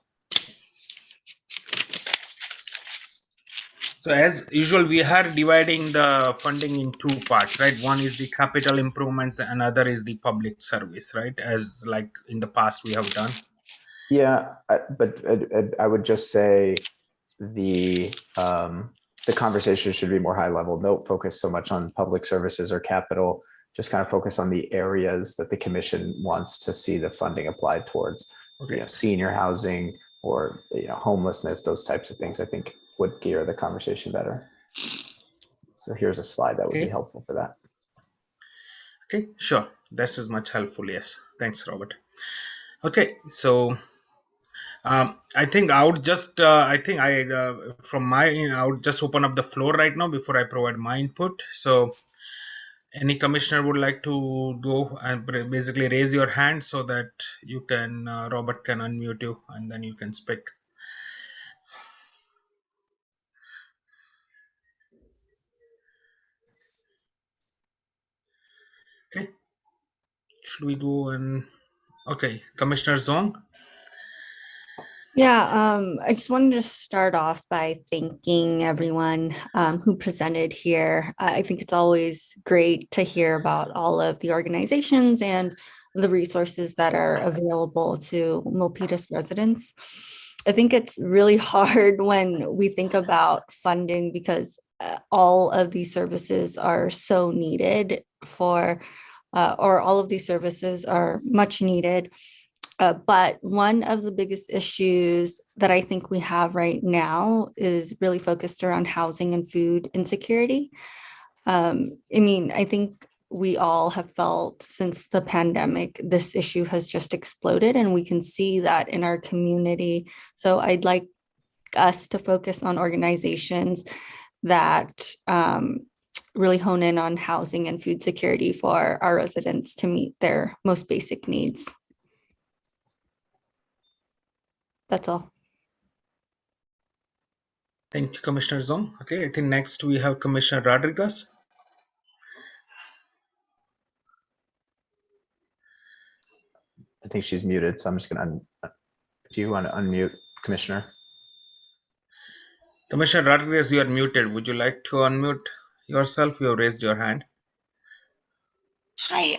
So as usual, we are dividing the funding in two parts, right? One is the capital improvements, and another is the public service, right? As like in the past we have done. Yeah, but I would just say the conversation should be more high level. Don't focus so much on public services or capital. Just kind of focus on the areas that the commission wants to see the funding applied towards. Okay. Senior housing or homelessness, those types of things, I think would gear the conversation better. So here's a slide that would be helpful for that. Okay, sure. This is much helpful. Yes. Thanks, Robert. Okay, so I think I would just from my end, I would just open up the floor right now before I provide my input. So any commissioner would like to go and basically raise your hand so that you can Robert can unmute you and then you can speak. Okay, should we do an okay, Commissioner Zong? Yeah, I just wanted to start off by thanking everyone who presented here. I think it's always great to hear about all of the organizations and the resources that are available to Milpitas residents. I think it's really hard when we think about funding because all of these services are so needed or all of these services are much needed. But one of the biggest issues that I think we have right now is really focused around housing and food insecurity. I think we all have felt since the pandemic, this issue has just exploded and we can see that in our community. So I'd like us to focus on organizations that really hone in on housing and food security for our residents to meet their most basic needs. That's all. Thank you, Commissioner Zong. Okay, I think next we have Commissioner Rodriguez. I think she's muted, so I'm just going to, do you want to unmute, Commissioner? Commissioner Rodriguez, you are muted. Would you like to unmute yourself? You have raised your hand. Hi,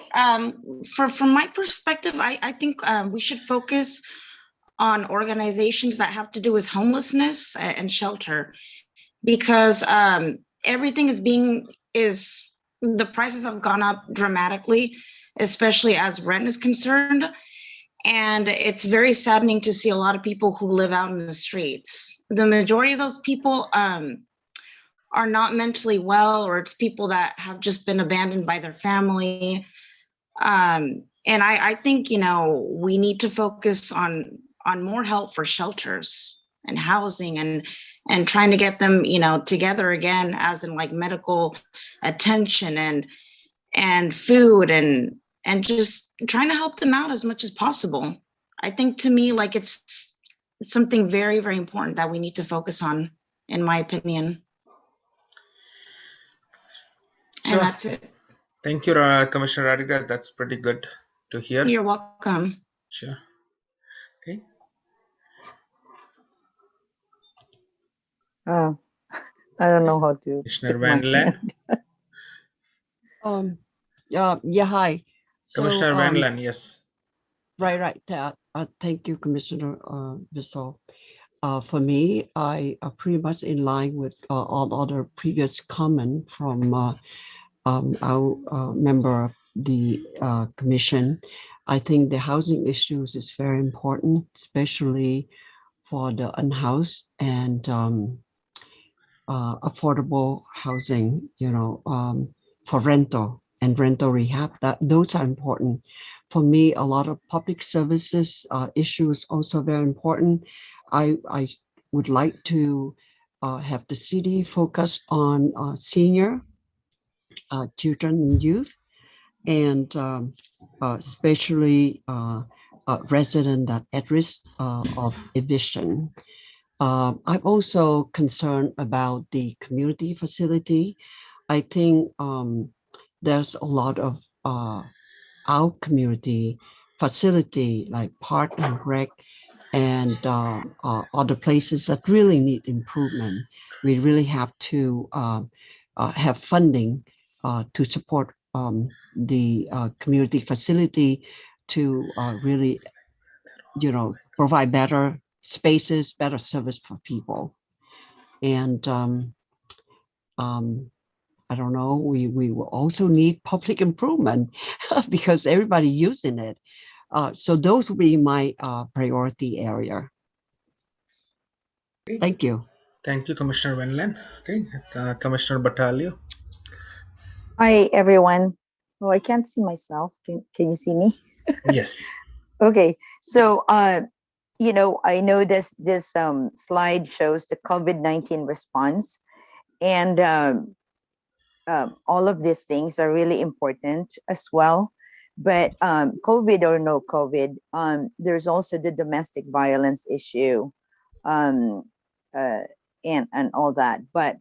from my perspective, I think we should focus on organizations that have to do with homelessness and shelter, because everything the prices have gone up dramatically, especially as rent is concerned. And it's very saddening to see a lot of people who live out in the streets. The majority of those people are not mentally well, or it's people that have just been abandoned by their family. And I think, we need to focus on more help for shelters. and housing and trying to get them, together again, as in like medical attention and food and just trying to help them out as much as possible. I think to me, like it's something very, very important that we need to focus on, in my opinion. Sure. And that's it. Thank you, Commissioner Radhika. That's pretty good to hear. You're welcome. Sure. Okay. I don't know how to. Commissioner Van Len. Yeah, hi. Commissioner Van Len, yes. Right. Thank you, Commissioner Bissell. For me, I are pretty much in line with all other previous comment from our member of the commission. I think the housing issues is very important, especially for the unhoused and affordable housing, for rental and rental rehab. Those are important. For me, a lot of public services issues also very important. I would like to have the city focus on senior, children and youth, and especially resident that at risk of eviction. I'm also concerned about the community facility. I think there's a lot of our community facility like Park and Rec and other places that really need improvement. We really have to have funding to support the community facility to really, provide better spaces, better service for people. And I don't know, we will also need public improvement because everybody using it. So those will be my priority area. Thank you. Thank you, Commissioner Van Len. Okay, Commissioner Battaglia. Hi, everyone. Oh, I can't see myself. Can you see me? Yes. Okay. So, I know this slide shows the COVID-19 response, and all of these things are really important as well. But COVID or no COVID, there's also the domestic violence issue, and all that. But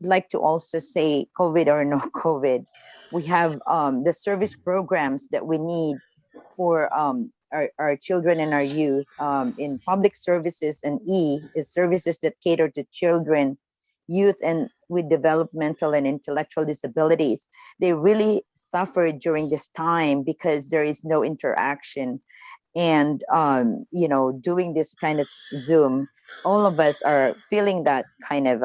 I'd like to also say, COVID or no COVID, we have the service programs that we need for our children and our youth in public services, and E is services that cater to children, youth, and with developmental and intellectual disabilities. They really suffered during this time because there is no interaction. And, doing this kind of Zoom, all of us are feeling that kind of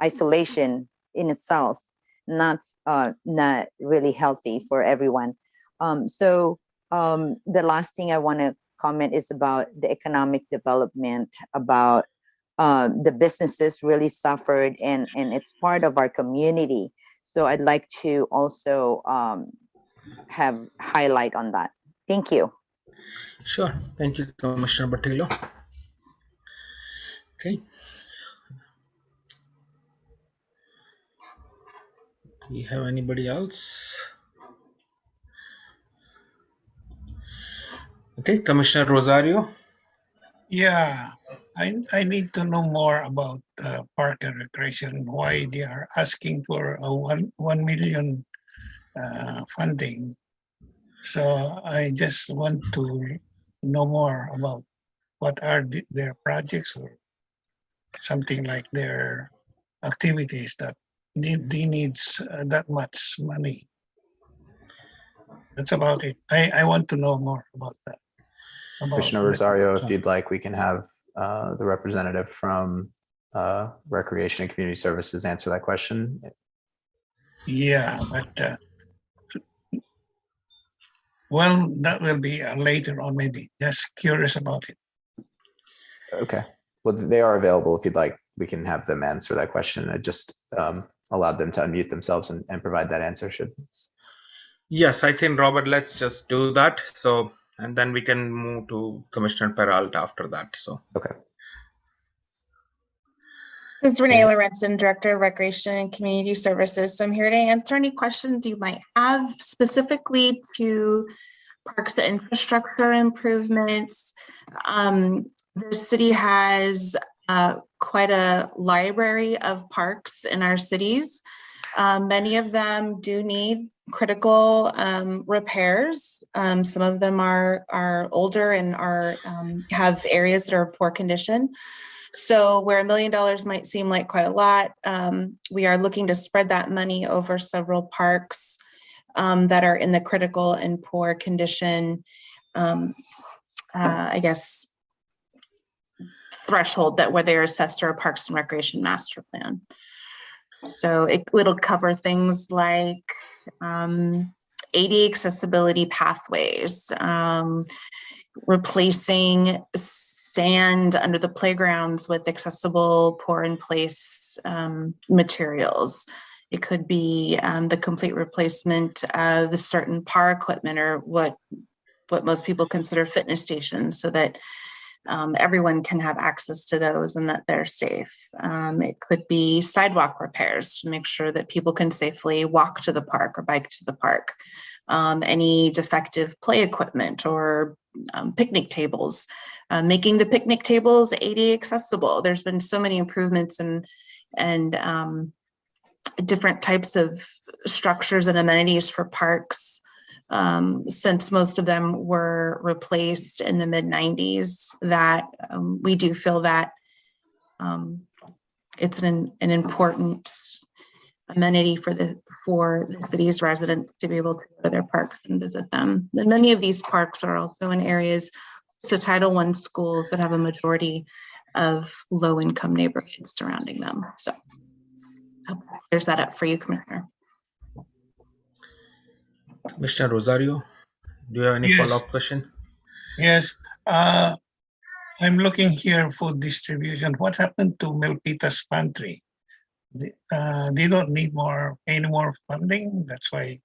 isolation in itself, not really healthy for everyone. So the last thing I want to comment is about the economic development, about the businesses really suffered, and it's part of our community. So I'd like to also have highlight on that. Thank you. Sure. Thank you, Commissioner Battaglia. Okay. Do you have anybody else? Okay, Commissioner Rosario. Yeah, I need to know more about park and recreation, why they are asking for a 1 million funding. So I just want to know more about what are their projects or something like their activities that they needs that much money. That's about it. I want to know more about that. Commissioner Rosario, if you'd like, we can have the representative from Recreation and Community Services answer that question. Yeah, but well, that will be later on, maybe. Just curious about it. Okay. Well, they are available. If you'd like, we can have them answer that question. I just allowed them to unmute themselves and provide that answer. Yes, I think, Robert, let's just do that. So, and then we can move to Commissioner Peralta after that. So, okay. This is Rene Larenson, Director of Recreation and Community Services. So I'm here to answer any questions you might have specifically to parks and infrastructure improvements. The city has quite a library of parks in our cities. Many of them do need critical repairs. Some of them are older and have areas that are poor condition. So where $1 million might seem like quite a lot, we are looking to spread that money over several parks that are in the critical and poor condition, I guess, threshold that where they're assessed through our Parks and Recreation Master Plan. So it'll cover things like ADA accessibility pathways, replacing sand under the playgrounds with accessible pour-in-place materials. It could be the complete replacement of certain PAR equipment, or what most people consider fitness stations, so that everyone can have access to those and that they're safe. It could be sidewalk repairs to make sure that people can safely walk to the park or bike to the park. Any defective play equipment or picnic tables, making the picnic tables ADA accessible. There's been so many improvements and different types of structures and amenities for parks since most of them were replaced in the mid-90s, that we do feel that it's an important amenity for the city's residents to be able to go to their parks and visit them. And many of these parks are also in areas to Title I schools that have a majority of low-income neighborhoods surrounding them. So there's that up for you, Commissioner. Commissioner Rosario, do you have any follow-up question? Yes. I'm looking here for distribution. What happened to Milpitas Pantry? They don't need any more funding. That's why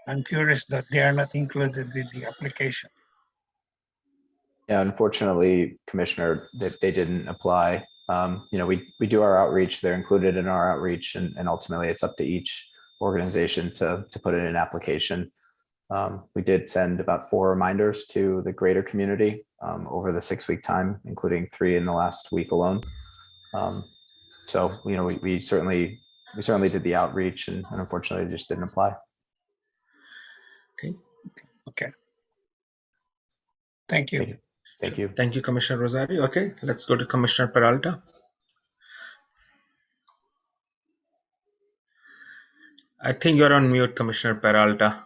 I'm curious that they are not included with the application. Yeah, unfortunately, Commissioner, they didn't apply. We do our outreach. They're included in our outreach, and ultimately it's up to each organization to put in an application. We did send about 4 reminders to the greater community over the 6-week time, including 3 in the last week alone. So we certainly did the outreach, and unfortunately it just didn't apply. Okay. Thank you. Thank you. Thank you, Commissioner Rosario. Okay, let's go to Commissioner Peralta. I think you're on mute, Commissioner Peralta.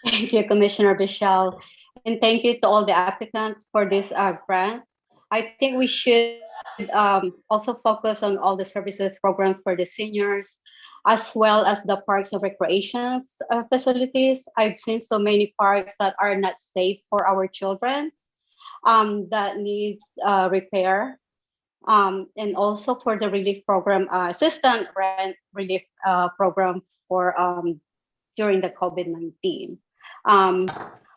Thank you, Commissioner Bichelle, and thank you to all the applicants for this grant. I think we should also focus on all the services programs for the seniors, as well as the parks and recreations facilities. I've seen so many parks that are not safe for our children, that needs repair. And also for the relief program, assistant rent relief program for during the COVID-19.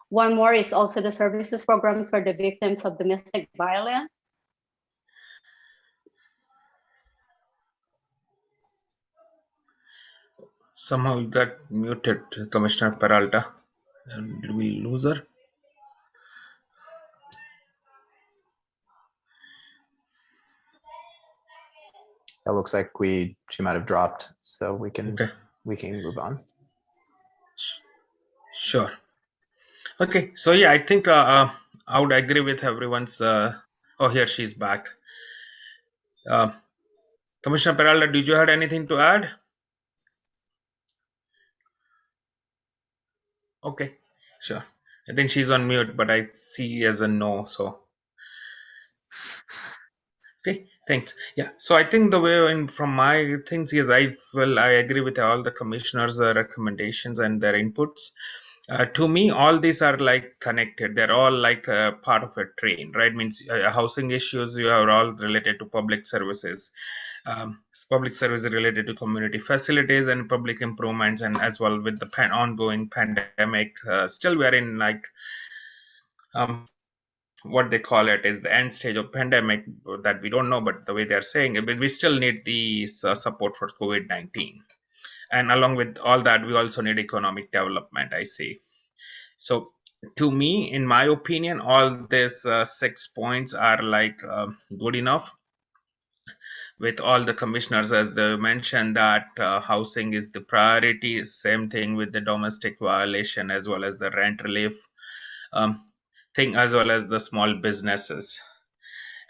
One more is also the services programs for the victims of domestic violence. Somehow you got muted, Commissioner Peralta. Did we lose her? It looks like she might have dropped, so we can move on. Sure. Okay, so yeah, I think I would agree with everyone's. Oh, here she's back. Commissioner Peralta, did you have anything to add? Okay, sure. I think she's on mute, but I see as a no. So okay, thanks. Yeah, so I think the way in from my things is I agree with all the commissioners' recommendations and their inputs. To me, all these are like connected. They're all like part of a train, right? Means housing issues, you are all related to public services. Public services related to community facilities and public improvements, and as well with the ongoing pandemic. Still, we are in like what they call it is the end stage of pandemic that we don't know, but the way they're saying it, but we still need the support for COVID-19. And along with all that, we also need economic development, I see. So to me, in my opinion, all these 6 points are like good enough. With all the commissioners, as they mentioned, that housing is the priority. Same thing with the domestic violation as well as the rent relief thing, as well as the small businesses,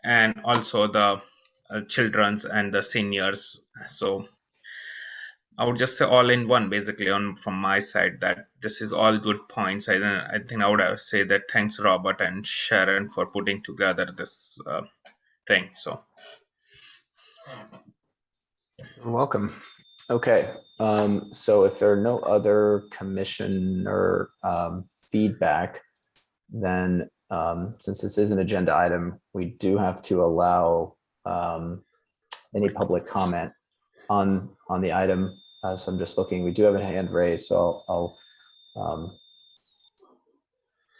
and also the children's and the seniors. So I would just say all in one, basically, on from my side, that this is all good points. I think I would say that thanks Robert and Sharon for putting together this thing. So you're welcome. Okay, so if there are no other commissioner feedback, then since this is an agenda item, we do have to allow any public comment on the item. So I'm just looking, we do have a hand raised, so I'll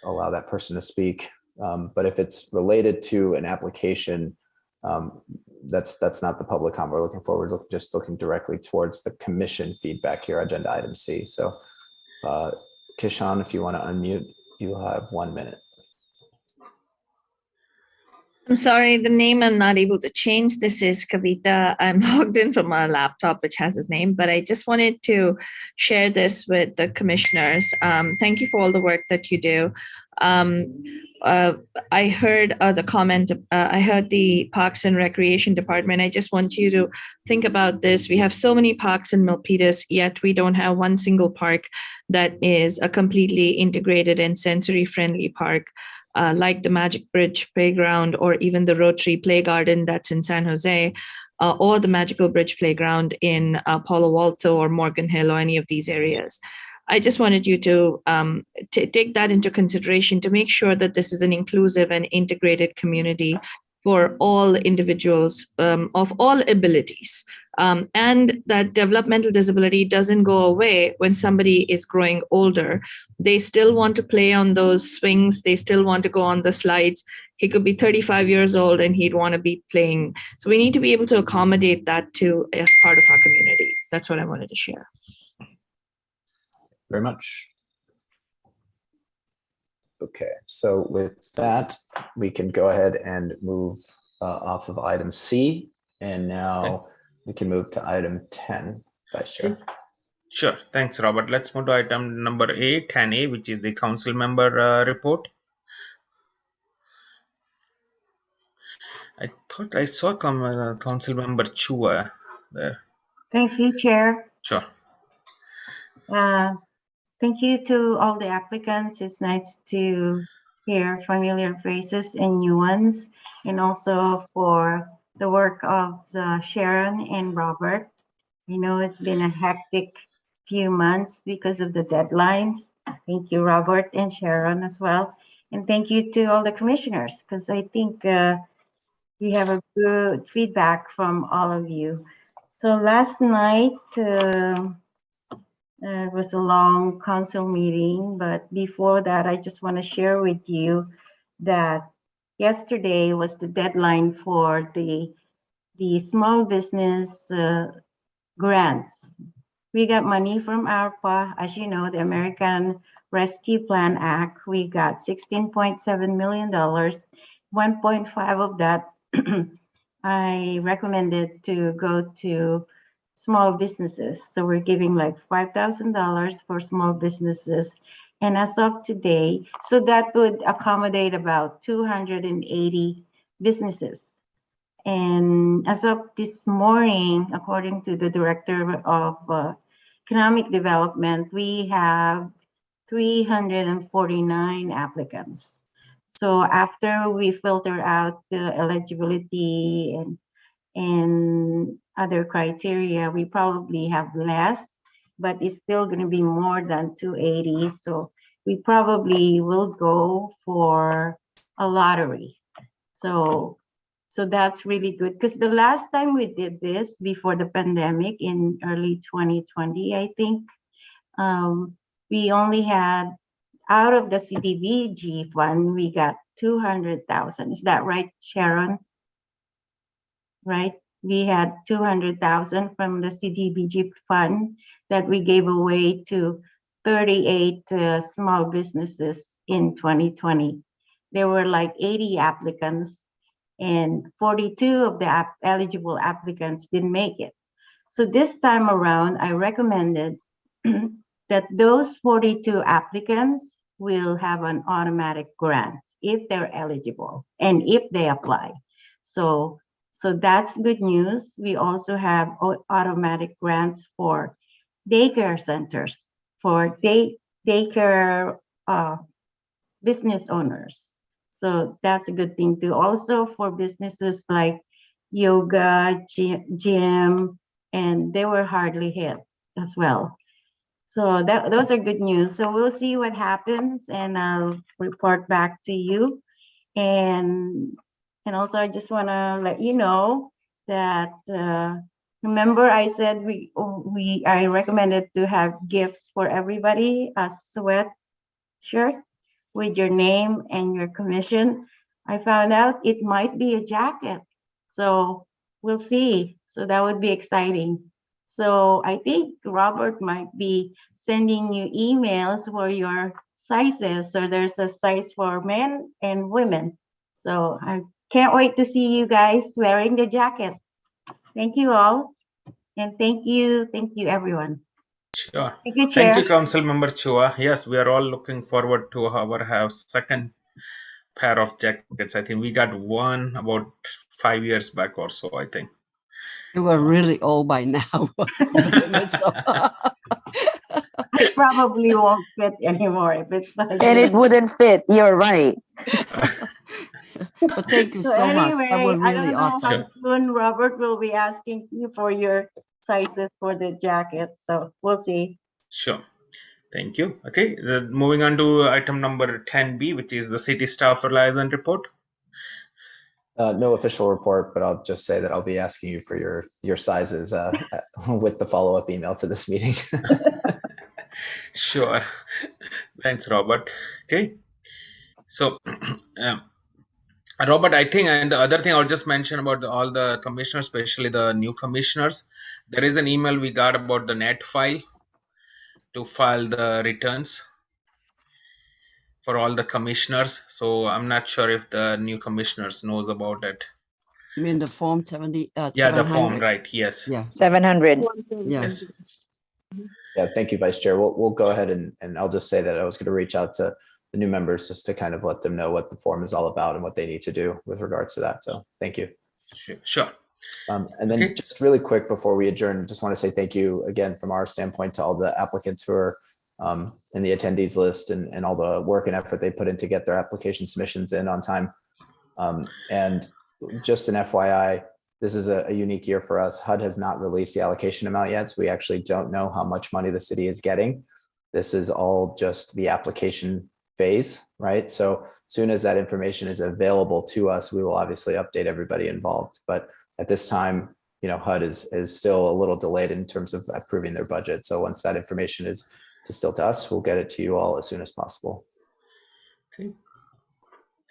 allow that person to speak. But if it's related to an application, that's not the public comment we're looking for. We're just looking directly towards the commission feedback here, agenda item C. So Kishan, if you want to unmute, you'll have 1 minute. I'm sorry, the name I'm not able to change. This is Kavita. I'm logged in from a laptop which has his name, but I just wanted to share this with the commissioners. Thank you for all the work that you do. I heard the comment, I heard the Parks and Recreation Department. I just want you to think about this. We have so many parks in Milpitas, yet we don't have one single park that is a completely integrated and sensory-friendly park. Like the Magic Bridge Playground or even the Rotary Play Garden that's in San Jose, or the Magical Bridge Playground in Palo Alto or Morgan Hill or any of these areas. I just wanted you to take that into consideration to make sure that this is an inclusive and integrated community for all individuals of all abilities. And that developmental disability doesn't go away when somebody is growing older. They still want to play on those swings. They still want to go on the slides. He could be 35 years old and he'd want to be playing. So we need to be able to accommodate that too as part of our community. That's what I wanted to share. Very much. Okay, so with that, we can go ahead and move off of item C, and now we can move to item 10, Vice Chair. Sure, thanks, Robert. Let's move to item number 10A, which is the council member report. I thought I saw council member Chua there. Thank you, Chair. Sure. Thank you to all the applicants. It's nice to hear familiar faces and new ones, and also for the work of Sharon and Robert. I know it's been a hectic few months because of the deadlines. Thank you, Robert and Sharon as well. And thank you to all the commissioners, because I think we have a good feedback from all of you. So last night, it was a long council meeting, but before that, I just want to share with you that yesterday was the deadline for the small business grants. We got money from ARPA, as you know, the American Rescue Plan Act. We got $16.7 million. 1.5 of that I recommended to go to small businesses. So we're giving like $5,000 for small businesses. And as of today, so that would accommodate about 280 businesses. And as of this morning, according to the Director of Economic Development, we have 349 applicants. So after we filter out the eligibility and other criteria, we probably have less, but it's still going to be more than 280. So we probably will go for a lottery. So that's really good, because the last time we did this before the pandemic in early 2020, I think, we only had, out of the Cdbg fund, we got 200,000. Is that right, Sharon? Right? We had 200,000 from the CDBG fund that we gave away to 38 small businesses in 2020. There were like 80 applicants, and 42 of the eligible applicants didn't make it. So this time around, I recommended that those 42 applicants will have an automatic grant if they're eligible and if they apply. So that's good news. We also have automatic grants for daycare centers, for daycare business owners. So that's a good thing too. Also for businesses like yoga, gym, and they were hardly hit as well. So those are good news. So we'll see what happens, and I'll report back to you. And also I just want to let you know that remember I said I recommended to have gifts for everybody, a sweatshirt with your name and your commission. I found out it might be a jacket. So we'll see. So that would be exciting. So I think Robert might be sending you emails for your sizes. So there's a size for men and women. So I can't wait to see you guys wearing the jacket. Thank you all. And thank you everyone. Sure. Thank you, Chair. Thank you, Council Member Chua. Yes, we are all looking forward to our second pair of jackets. I think we got one about 5 years back or so, I think. You were really old by now. It probably won't fit anymore if it's not. And it wouldn't fit. You're right. But thank you so much. That was I don't really know awesome. how soon Robert will be asking you for your sizes for the jacket. So we'll see. Sure. Thank you. Okay, moving on to item number 10B, which is the city staff liaison report. No official report, but I'll just say that I'll be asking you for your sizes with the follow-up email to this meeting. Sure. Thanks, Robert. Okay. So, Robert, I think, and the other thing I'll just mention about all the commissioners, especially the new commissioners, there is an email we got about the net file to file the returns for all the commissioners. So I'm not sure if the new commissioners knows about it. You mean the form 70? Yeah, the form, right? Yes. Yeah. 700. Yes. Yeah, thank you, Vice Chair. We'll go ahead and I'll just say that I was going to reach out to the new members just to kind of let them know what the form is all about and what they need to do with regards to that. So thank you. Sure. And then just really quick before we adjourn, just want to say thank you again from our standpoint to all the applicants who are in the attendees list and all the work and effort they put in to get their application submissions in on time. And just an FYI, this is a unique year for us. HUD has not released the allocation amount yet, so we actually don't know how much money the city is getting. This is all just the application phase, right? So as soon as that information is available to us, we will obviously update everybody involved. But at this time, HUD is still a little delayed in terms of approving their budget. So once that information is distilled to us, we'll get it to you all as soon as possible. Okay.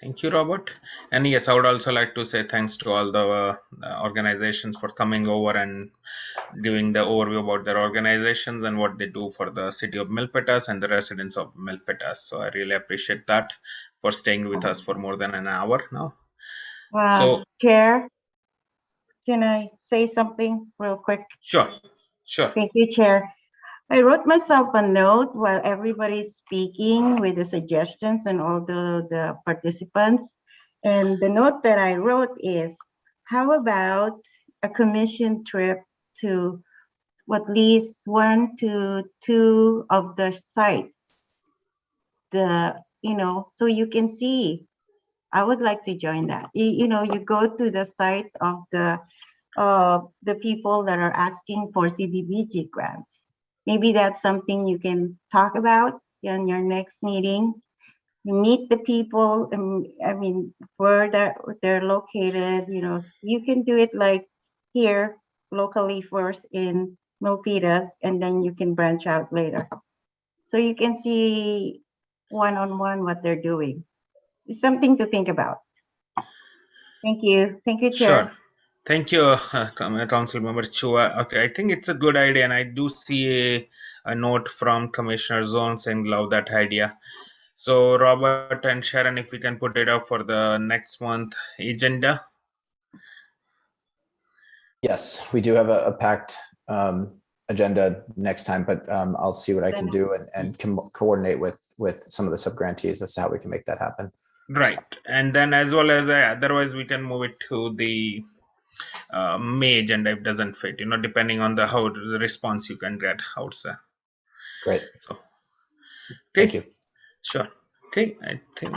Thank you, Robert. And yes, I would also like to say thanks to all the organizations for coming over and giving the overview about their organizations and what they do for the city of Milpitas and the residents of Milpitas. So I really appreciate that for staying with us for more than an hour now. So, Chair, can I say something real quick? Sure. Thank you, Chair. I wrote myself a note while everybody's speaking with the suggestions and all the participants. And the note that I wrote is, how about a commission trip to at least 1 to 2 of the sites? So you can see. I would like to join that. You go to the site of the people that are asking for Cdbg grants. Maybe that's something you can talk about in your next meeting. You meet the people, where they're located. You can do it like here locally first in Milpitas, and then you can branch out later. So you can see one-on-one what they're doing. It's something to think about. Thank you. Thank you, Chair. Sure. Thank you, Council Member Chua. Okay, I think it's a good idea, and I do see a note from Commissioner Zone saying love that idea. So Robert and Sharon, if we can put it up for the next month agenda. Yes, we do have a packed agenda next time, but I'll see what I can do and coordinate with some of the subgrantees as to how we can make that happen. Right, and then as well as otherwise we can move it to the May agenda if it doesn't fit, depending on the response you can get outside. Great. So, okay. Thank you. Sure. Okay, I think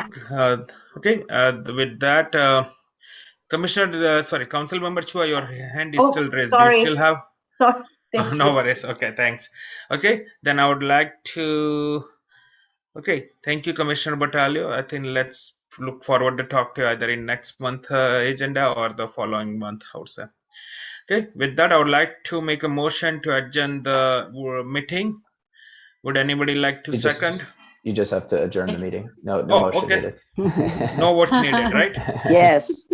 with that, Commissioner, Council Member Chua, your hand is still raised. Sorry. Do you still have? Sorry. No worries. Okay, thanks. Okay, then I would like to. Okay, thank you, Commissioner Batalio. I think let's look forward to talk to you either in next month agenda or the following month outside. Okay, with that, I would like to make a motion to adjourn the meeting. Would anybody like to second? You just have to adjourn the meeting. No Oh, motion okay. needed. No votes needed, right? Yes,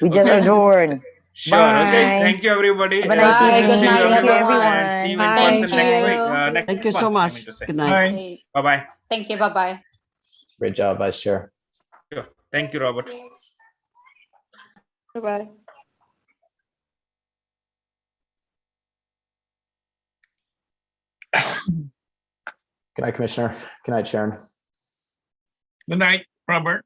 we just adjourn. Sure. Bye. Okay. Thank you, everybody. Have a nice Good evening. to see you, Thank you, everyone. everyone. And see you in Bye. person next Thank week. you. Next Thank you so month, I much. mean to say. Good night. Bye. Bye-bye. Thank you. Bye-bye. Great job, Vice Chair. Sure. Thank you, Robert. Bye-bye. Good night, Commissioner. Good night, Sharon. Good night, Robert.